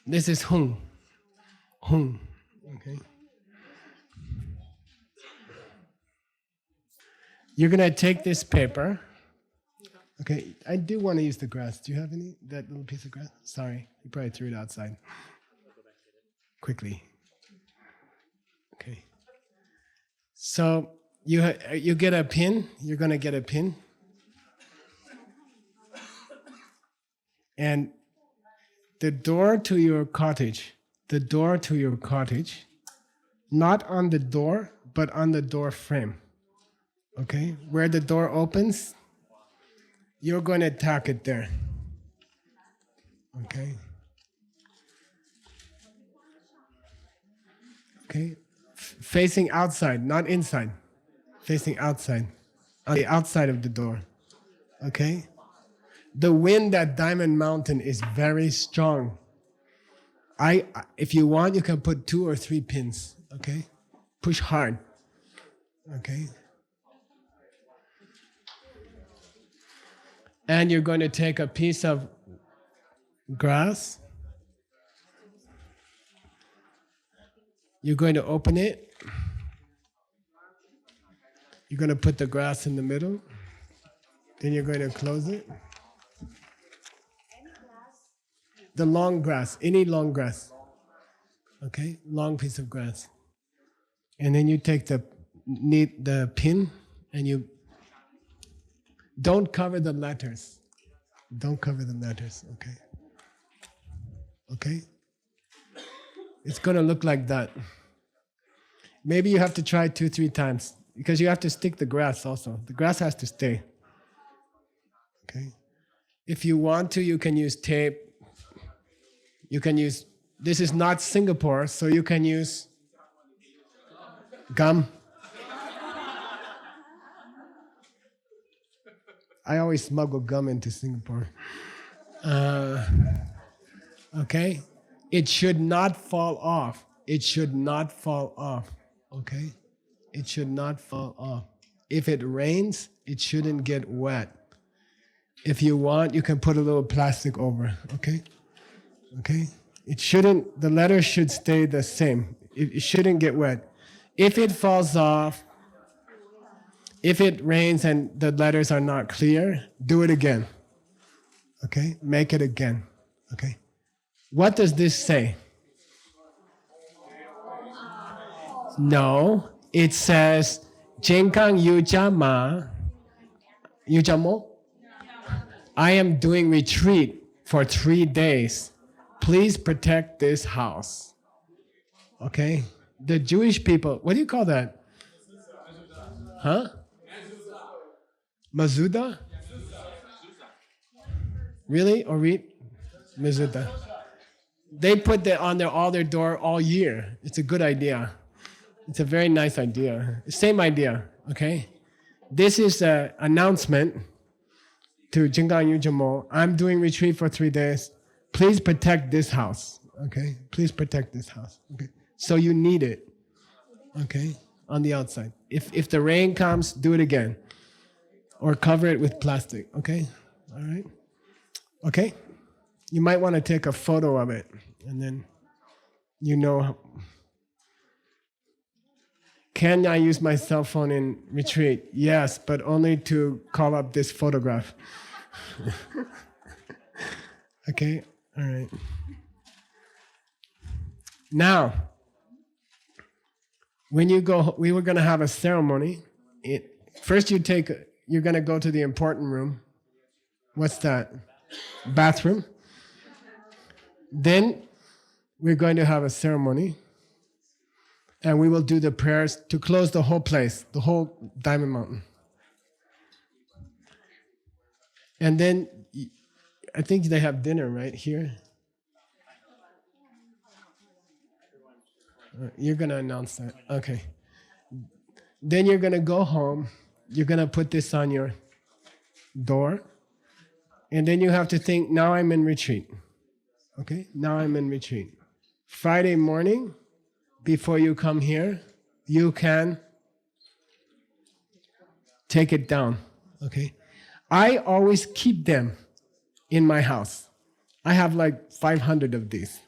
This is Hung. Hung. Okay. You're gonna take this paper. Okay, I do want to use the grass. Do you have any? That little piece of grass? Sorry, you probably threw it outside. Quickly. Okay. So you get a pin. You're gonna get a pin. And the door to your cottage, not on the door, but on the door frame. Okay, where the door opens, you're going to tack it there. Okay. Okay, facing outside, not inside. Facing outside, on the outside of the door. Okay. The wind at Diamond Mountain is very strong. If you want, you can put 2 or 3 pins. Okay, push hard. Okay. And you're going to take a piece of grass. You're going to open it. You're going to put the grass in the middle. Then you're going to close it. The long grass, any long grass. Okay, long piece of grass. And then you take the pin and you don't cover the letters. Don't cover the letters, okay? Okay? It's going to look like that. Maybe you have to try 2-3 times because you have to stick the grass also. The grass has to stay. Okay? If you want to, you can use tape. You can use, this is not Singapore, so you can use gum. I always smuggle gum into Singapore. Okay? It should not fall off. It should not fall off. Okay? It should not fall off. If it rains, it shouldn't get wet. If you want, you can put a little plastic over. Okay? Okay? It shouldn't, the letters should stay the same. It shouldn't get wet. If it falls off, if it rains and the letters are not clear, do it again. Okay? Make it again. Okay? What does this say? No, it says, Jinkang Yujama, Yujamo? I am doing retreat for 3 days. Please protect this house. Okay? The Jewish people, what do you call that? Huh? Mezuzah? Really? Or read? Mezuzah. They put that on all their door all year. It's a good idea. It's a very nice idea. Same idea, okay? This is an announcement to Jingang Yujamo. I'm doing retreat for 3 days. Please protect this house, okay? Please protect this house, okay? So you need it, okay, on the outside. If the rain comes, do it again. Or cover it with plastic, okay? All right? Okay? You might want to take a photo of it, and then you know. Can I use my cell phone in retreat? Yes, but only to call up this photograph. Okay? All right. Now, when you go, we were going to have a ceremony. First you're going to go to the important room. What's that? Bathroom. Then we're going to have a ceremony. And we will do the prayers to close the whole place, the whole Diamond Mountain. And then I think they have dinner right here. You're going to announce that. Okay. Then you're going to go home. You're going to put this on your door. And then you have to think, now I'm in retreat. Okay? Now I'm in retreat. Friday morning, before you come here, you can take it down. Okay? I always keep them in my house. I have like 500 of these.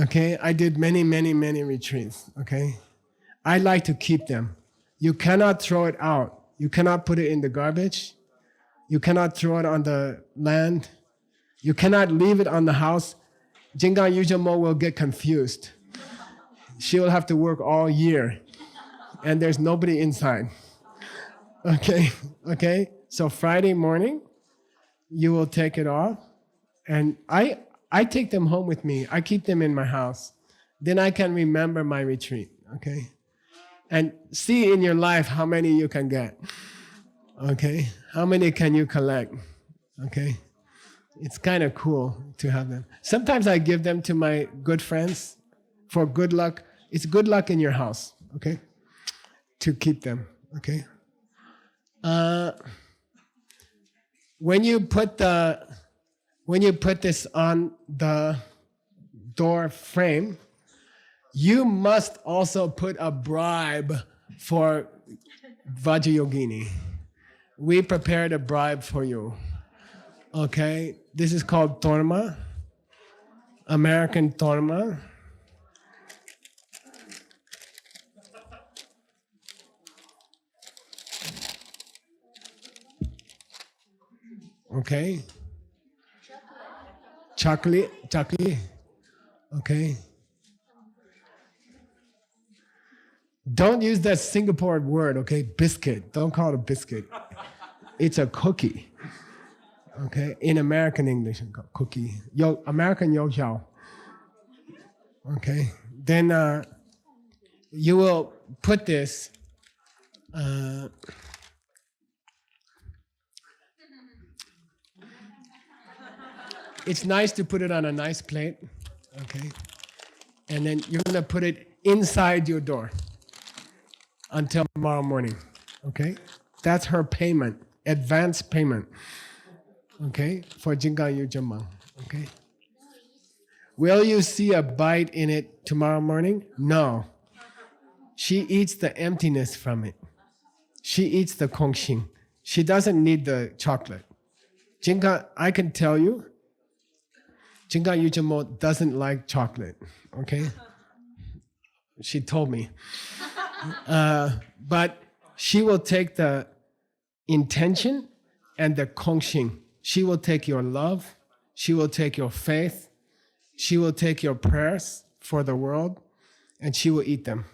Okay? I did many, many, many retreats. Okay? I like to keep them. You cannot throw it out. You cannot put it in the garbage. You cannot throw it on the land. You cannot leave it on the house. Jinggang Yuzhen Mo will get confused. She will have to work all year, and there's nobody inside. Okay? Okay? So Friday morning, you will take it off, and I take them home with me. I keep them in my house. Then I can remember my retreat. Okay? And see in your life how many you can get. Okay? How many can you collect? Okay? It's kind of cool to have them. Sometimes I give them to my good friends for good luck. It's good luck in your house, okay? To keep them, okay? When you put this on the door frame, you must also put a bribe for Vajrayogini. We prepared a bribe for you. Okay? This is called Torma, American Torma. Okay? Chocolate. Okay? Don't use that Singapore word, okay? Biscuit. Don't call it a biscuit. It's a cookie. Okay? In American English, cookie. American youtiao. Okay? Then you will put this. It's nice to put it on a nice plate. Okay? And then you're going to put it inside your door until tomorrow morning. Okay? That's her payment, advance payment. Okay? For Jinggang Yuzhen Mo. Okay? Will you see a bite in it tomorrow morning? No. She eats the emptiness from it. She eats the Kongxing. She doesn't need the chocolate. Jinggang, I can tell you, Jinggang Yuzhen Mo doesn't like chocolate. Okay? She told me. But she will take the intention and the Kongxing. She will take your love. She will take your faith. She will take your prayers for the world, and she will eat them.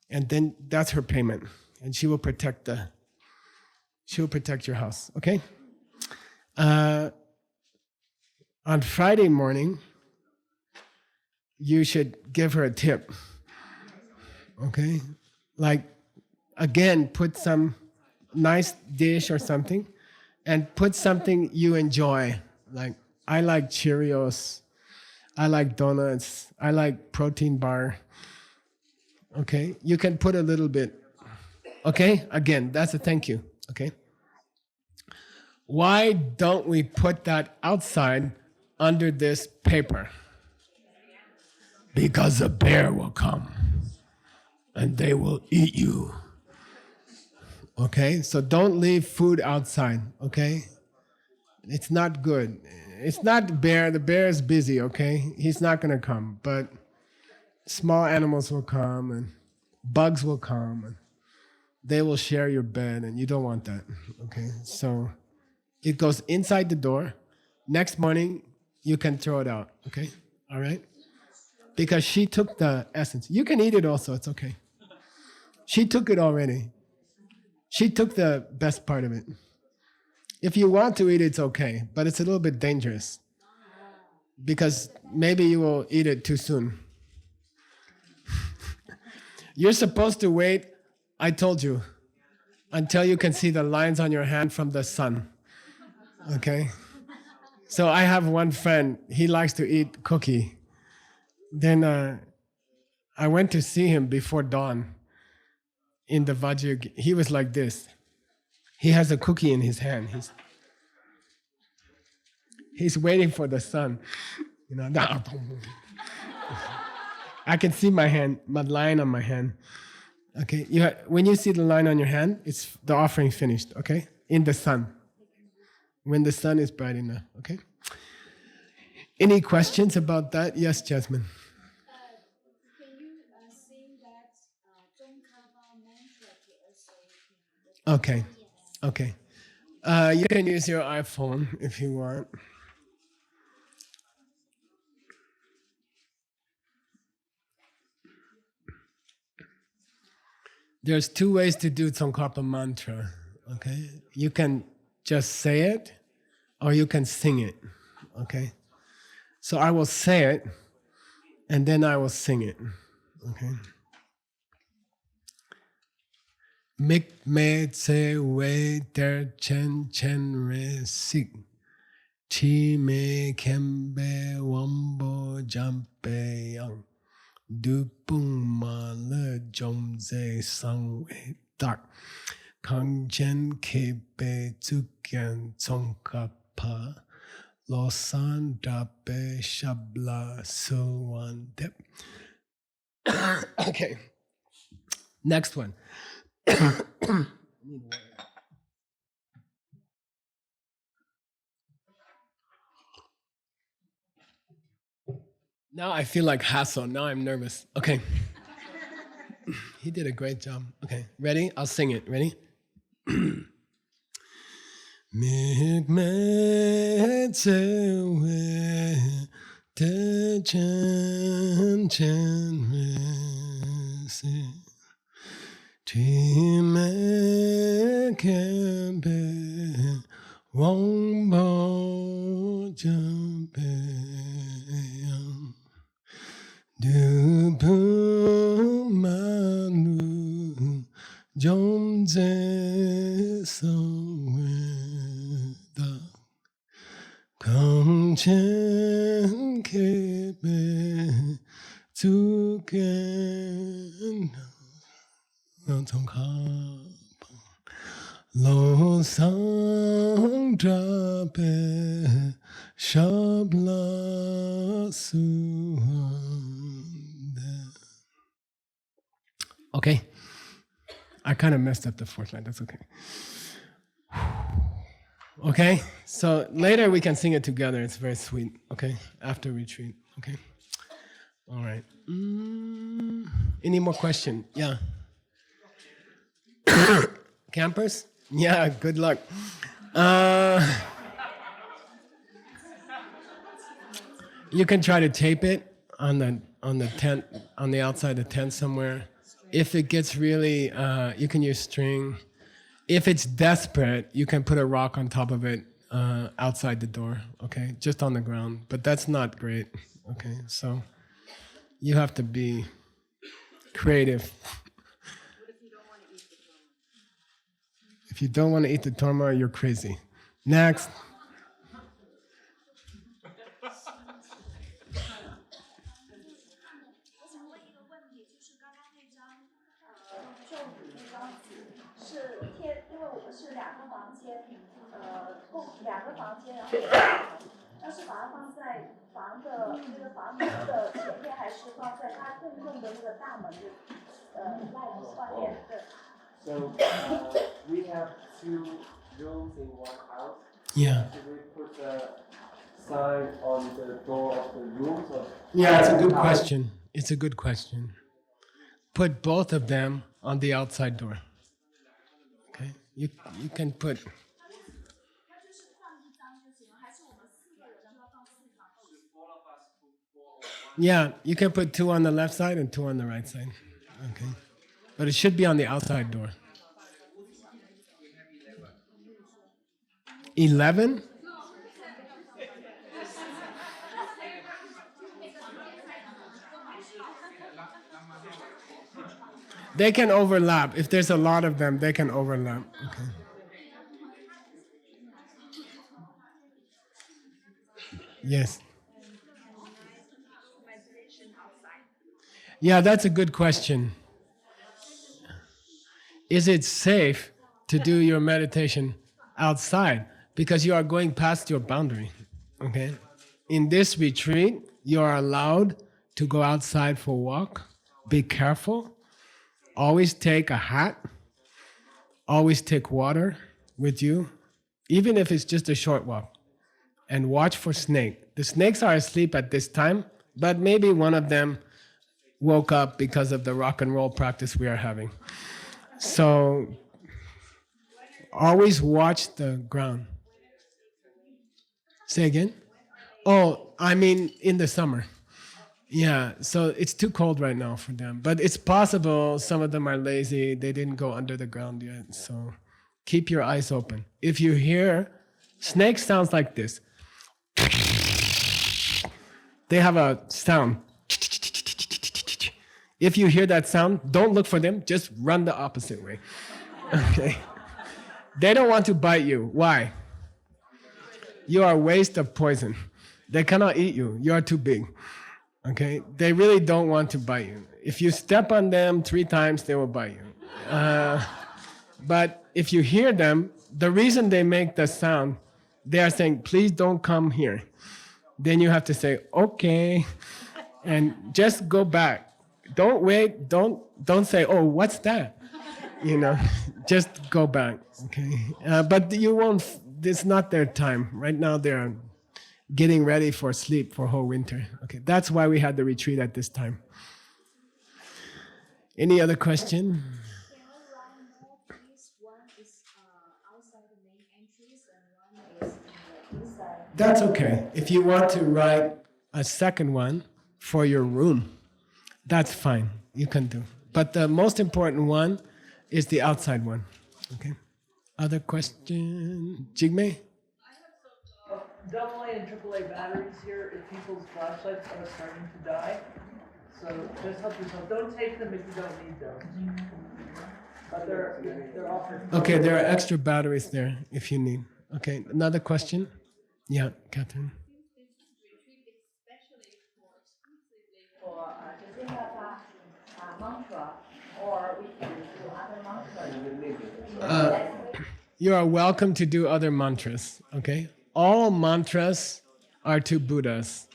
And then that's her payment. And she will protect your house. Okay? On Friday morning, you should give her a tip. Okay? Like, again, put some nice dish or something, and put something you enjoy. Like, I like Cheerios. I like donuts. I like protein bar. Okay? You can put a little bit. Okay? Again, that's a thank you. Okay? Why don't we put that outside under this paper? because a bear will come and they will eat you. Okay, so don't leave food outside, okay? It's not good. It's not bear, the bear is busy, okay? He's not gonna come, but small animals will come and bugs will come and they will share your bed and you don't want that, okay? So it goes inside the door. Next morning, you can throw it out, okay? All right? Because she took the essence. You can eat it also, it's okay. She took it already. She took the best part of it. If you want to eat it, it's okay, but it's a little bit dangerous because maybe you will eat it too soon. You're supposed to wait, I told you, until you can see the lines on your hand from the sun, okay? So I have one friend, he likes to eat cookie. Then I went to see him before dawn in the Vajrayogini. He was like this. He has a cookie in his hand. He's waiting for the sun. You know, I can see my hand, my line on my hand. Okay, when you see the line on your hand, it's the offering finished, okay? In the sun. When the sun is bright enough, okay? Any questions about that? Yes, Jasmine. Can you sing that Tsongkhapa mantra to us? Okay, okay. You can use your iPhone if you want. There's two ways to do Tsongkhapa mantra, okay? You can just say it, or you can sing it, okay? So I will say it, and then I will sing it, okay? Mik me tse we der chen chen re sik, chi me kembe wambo jampe yang. Du pung ma le jom ze sang we dak, kang chen ke be zu kian tsong ka pa, lo san da be shabla so wan dep. Okay, next one. Now I feel like Hassel. Now I'm nervous. Okay. He did a great job. Okay, ready? I'll sing it. Ready? Mig me tse we te chen chen re si, ti me ken be wong bo jam be yang. Du pu ma nu jom ze so we da, kong chen ke be zu ken na tong ka pa, lo sang dra be shabla su. Okay, I kind of messed up the fourth line, that's okay. Okay, so later we can sing it together, it's very sweet, okay, after retreat, okay? All right. Any more question? Yeah. Campers? Yeah, good luck. You can try to tape it on the tent, on the outside the tent somewhere. If it gets really, you can use string. If it's desperate, you can put a rock on top of it outside the door, okay? Just on the ground, but that's not great, okay? So you have to be creative. If you don't want to eat the torma, you're crazy. Next. So we have 2 rooms in one house. Yeah. Should we put a sign on the door of the rooms? Or Yeah, it's a good question. It's a good question. Put both of them on the outside door. Okay? You can put. Yeah, you can put 2 on the left side and 2 on the right side. Okay. But it should be on the outside door. 11? They can overlap. If there's a lot of them, they can overlap. Okay. Yes. Yeah, that's a good question. Is it safe to do your meditation outside? Because you are going past your boundary. Okay? In this retreat, you are allowed to go outside for a walk. Be careful. Always take a hat. Always take water with you, even if it's just a short walk. And watch for snake. The snakes are asleep at this time, but maybe one of them woke up because of the rock and roll practice we are having. So always watch the ground. Say again? Oh, I mean in the summer. Yeah, so it's too cold right now for them. But it's possible some of them are lazy. They didn't go under the ground yet. So keep your eyes open. If you hear, snake sounds like this. They have a sound. If you hear that sound, don't look for them. Just run the opposite way. Okay? They don't want to bite you. Why? You are a waste of poison. They cannot eat you. You are too big. Okay? They really don't want to bite you. If you step on them 3 times, they will bite you. But if you hear them, the reason they make the sound, they are saying, please don't come here. Then you have to say, okay, and just go back. Don't wait, don't say, oh, what's that? You know, just go back, okay? But you won't, it's not their time. Right now they're getting ready for sleep for whole winter. Okay, that's why we had the retreat at this time. Any other question? That's okay. If you want to write a second one for your room, that's fine. You can do. But the most important one is the outside one. Okay. Other question? Jigme? AA and AAA batteries here if people's flashlights are starting to die. So just help yourself. Don't take them if you don't need them. But they're offered. Okay, there are extra batteries there if you need. Okay, another question? Yeah, Catherine. Does it have a mantra, or we can do other mantras? You are welcome to do other mantras, okay? All mantras are to Buddhas.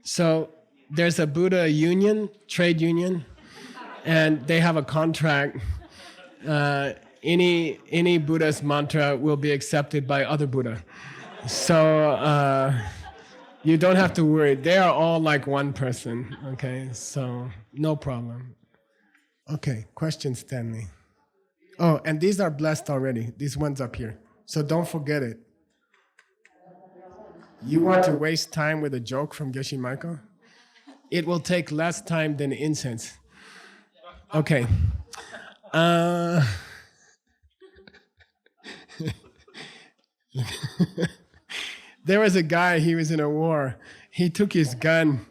So there's a Buddha union, trade union, and they have a contract. Any Buddha's mantra will be accepted by other Buddha. So you don't have to worry. They are all like one person, okay? So no problem. Okay, question, Stanley. Oh, and these are blessed already. These ones up here. So don't forget it. You want to waste time with a joke from Geshe Michael? It will take less time than incense. Okay. There was a guy, he was in a war. He took his gun.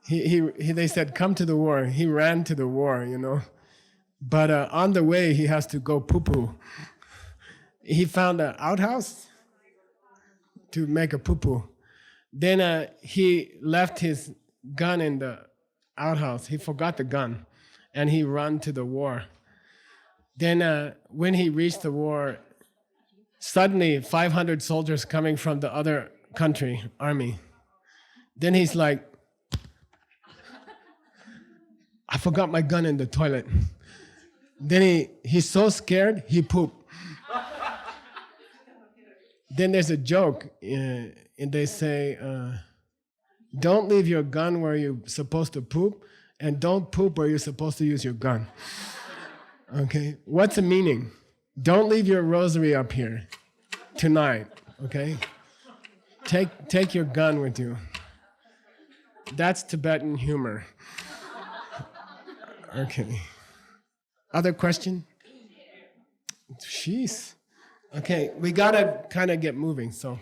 They said, come to the war. He ran to the war, you know. But on the way, he has to go poo-poo. He found an outhouse to make a poo-poo. Then he left his gun in the outhouse. He forgot the gun, and he ran to the war. Then when he reached the war, suddenly 500 soldiers coming from the other country, army. Then he's like, I forgot my gun in the toilet. Then he's so scared, he pooped. Then there's a joke, and they say, don't leave your gun where you're supposed to poop, and don't poop where you're supposed to use your gun. Okay, what's the meaning? Don't leave your rosary up here tonight, okay? Take your gun with you. That's Tibetan humor. Okay. Other question? Jeez. Okay, we gotta kind of get moving, so.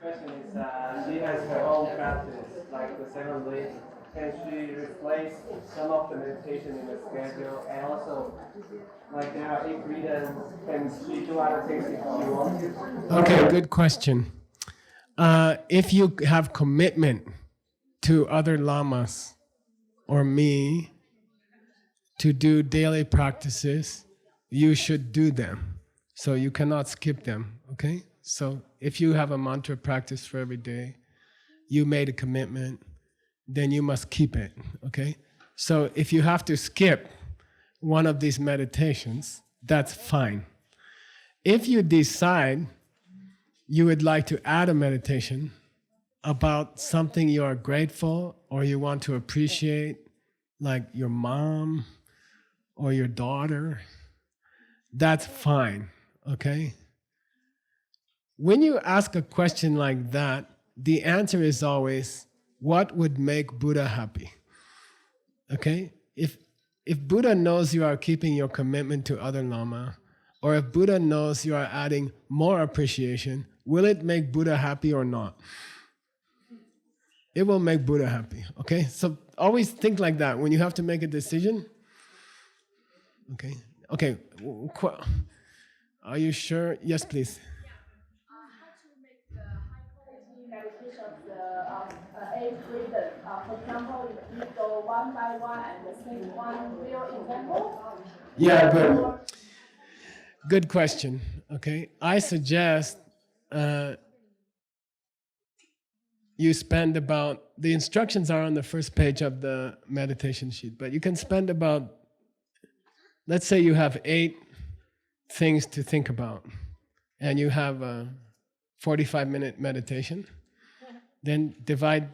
Question is, she has her own practice, like the seven ways. Can she replace some of the meditation in the schedule? And also, like there are 8 freedoms, can she do other things if she wants to? Okay, good question. If you have commitment to other lamas or me to do daily practices, you should do them. So you cannot skip them, okay? So if you have a mantra practice for every day, you made a commitment, then you must keep it, okay? So if you have to skip one of these meditations, that's fine. If you decide you would like to add a meditation about something you are grateful or you want to appreciate, like your mom or your daughter, that's fine, okay? When you ask a question like that, the answer is always, what would make Buddha happy? Okay? If Buddha knows you are keeping your commitment to other Lama, or if Buddha knows you are adding more appreciation, will it make Buddha happy or not? It will make Buddha happy, okay? So always think like that when you have to make a decision. Okay, okay. Are you sure? Yes, please. For example, if you go one by one and see one real example. Yeah, good. Good question. Okay, I suggest you spend about, the instructions are on the first page of the meditation sheet, but you can spend about, let's say you have 8 things to think about, and you have a 45-minute meditation, then divide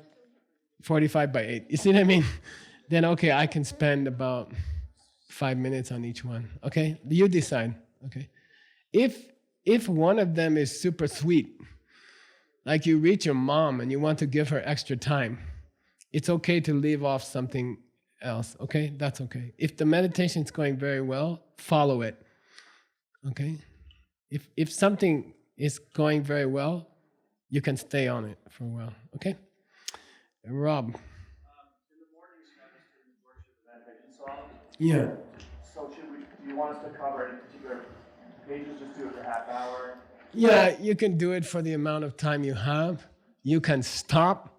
45 by 8. You see what I mean? Then, okay, I can spend about 5 minutes on each one. Okay, you decide. Okay, if one of them is super sweet, like you reach your mom and you want to give her extra time, it's okay to leave off something else. Okay, that's okay. If the meditation is going very well, follow it. Okay, if something is going very well, you can stay on it for a while. Okay. Rob. In the mornings, students worship the meditation song. Yeah. So do you want us to cover any particular pages, just do it for half hour? Yeah, you can do it for the amount of time you have. You can stop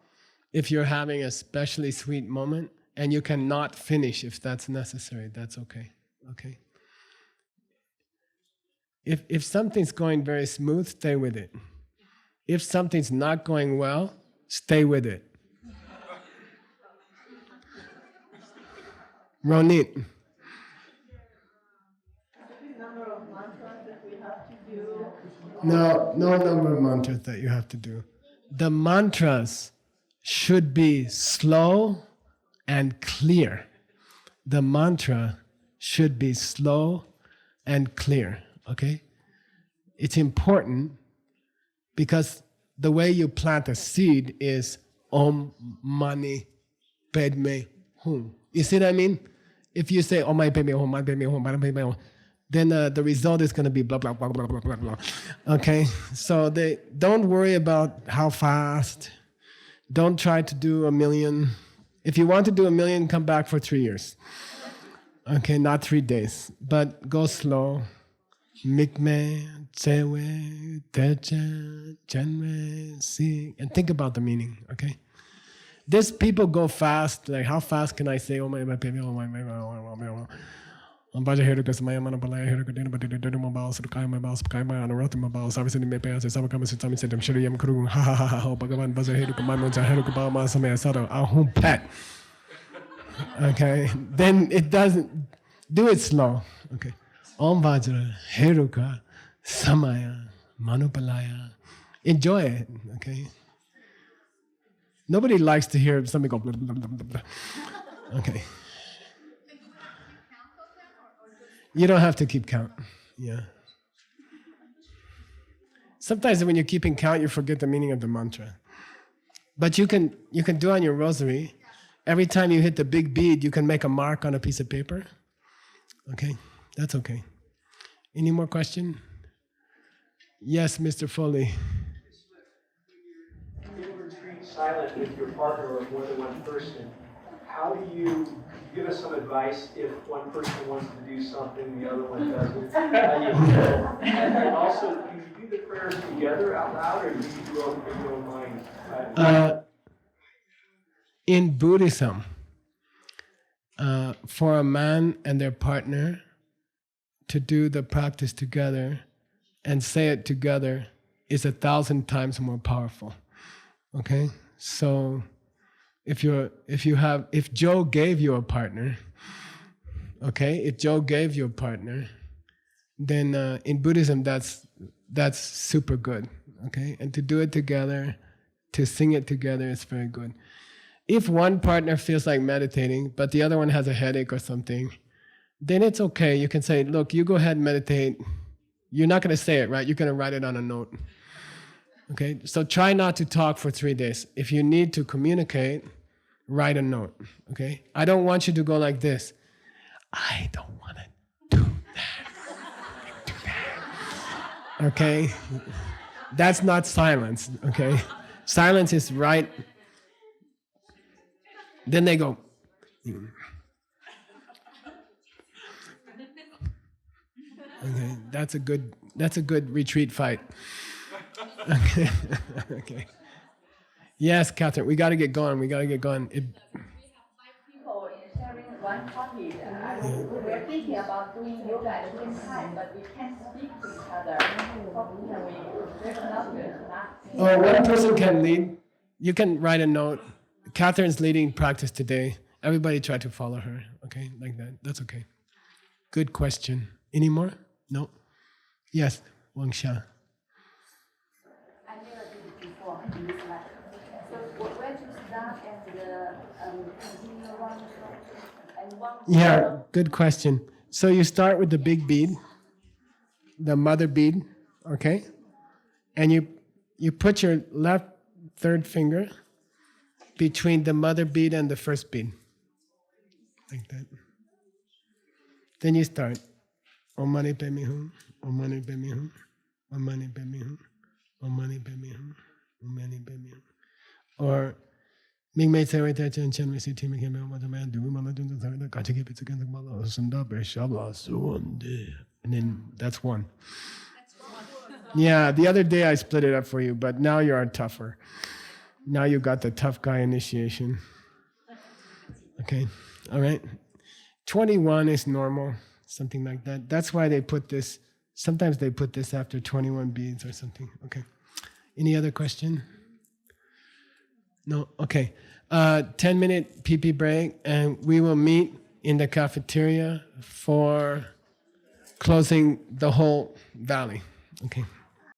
if you're having a especially sweet moment, and you can not finish if that's necessary. That's okay. Okay. If something's going very smooth, stay with it. If something's not going well, stay with it. Ronit. No number of mantras that you have to do. The mantras should be slow and clear. The mantra should be slow and clear, okay? It's important because the way you plant a seed is Om Mani Padme Hum. You see what I mean? If you say Om Mani Padme Hum, Mani Padme Hum, Mani Padme Hum, then the result is going to be blah, blah, blah, blah, blah, blah, blah. Okay? So don't worry about how fast. Don't try to do 1 million. If you want to do 1 million, come back for 3 years. Okay, not 3 days. But go slow. Mikme, Tsewe, Teche, Chenwe, Si. And think about the meaning, okay? There's people go fast, like how fast can I say, oh my baby, oh my baby, oh my baby. Baja Heruka Samaya Manapalaya Heruka Dinabadi my balls, the Kai my balls, Kai my honor, my balls, I was in the Mepes, as I come to Tommy said, I'm sure I'm crew, ha ha ha ha, Bagavan Baza Heruka, my Monja Heruka Bama Samaya Sato, our home pet. Okay, then it doesn't do it slow. Okay. Om Vajra Heruka Samaya Manupalaya. Enjoy it. Okay. Nobody likes to hear something go blah, blah, blah, blah, blah. Okay. You don't have to keep count. Yeah. Sometimes when you're keeping count, you forget the meaning of the mantra. But you can do on your rosary. Every time you hit the big bead, you can make a mark on a piece of paper. Okay, that's okay. Any more question? Yes, Mr. Foley. In a retreat silent with your partner or more than one person, how do you give us some advice if one person wants to do something, the other one doesn't? And also, do you do the prayers together out loud, or do you do it in your own mind? In Buddhism, for a man and their partner to do the practice together and say it together is 1,000 times more powerful. Okay, so if Joe gave you a partner, okay, if Joe gave you a partner, then in Buddhism that's super good. Okay, and to do it together, to sing it together is very good. If one partner feels like meditating, but the other one has a headache or something, then it's okay. You can say, look, you go ahead and meditate. You're not going to say it, right? You're going to write it on a note. Okay? So try not to talk for 3 days. If you need to communicate, write a note. Okay? I don't want you to go like this. I don't want to do that. Okay? That's not silence. Okay? Silence is right. Then they go. Okay, that's a good retreat fight. Okay. Okay. Yes, Catherine, we got to get going. People sharing one copy. We're thinking about doing yoga at the same time, but we can't speak to each other. One person can lead. You can write a note. Catherine's leading practice today. Everybody try to follow her. Okay, like that. That's okay. Good question. Any more? No? Yes, Wang Xia. I never did it before in this life. So where to start and continue one and one? Yeah, good question. So you start with the big bead, the mother bead, okay? And you put your left third finger between the mother bead and the first bead. Like that. Then you start. Om Mani Padme Hum, Om Mani Padme Hum, Om Mani Padme Hum, Om Mani Padme Hum, Om Mani Padme Hum. Or Ming Mei Tsai Wei Tai Chen Chen Wei Si Ti Mi Kem Mei Wa Ta Man Du Ma Ma Dun Dun Sa Da Ka Chi Ki Pi Tsu Ken Tsu Ma La Sun Da Be Sha La Su An De. And then that's one. Yeah, the other day I split it up for you, but now you are tougher. Now you got the tough guy initiation. Okay, all right. 21 is normal, something like that. That's why they put this, sometimes they put this after 21 beads or something. Okay. Any other question? No? Okay. 10-minute pee-pee break, and we will meet in the cafeteria for closing the whole valley. Okay.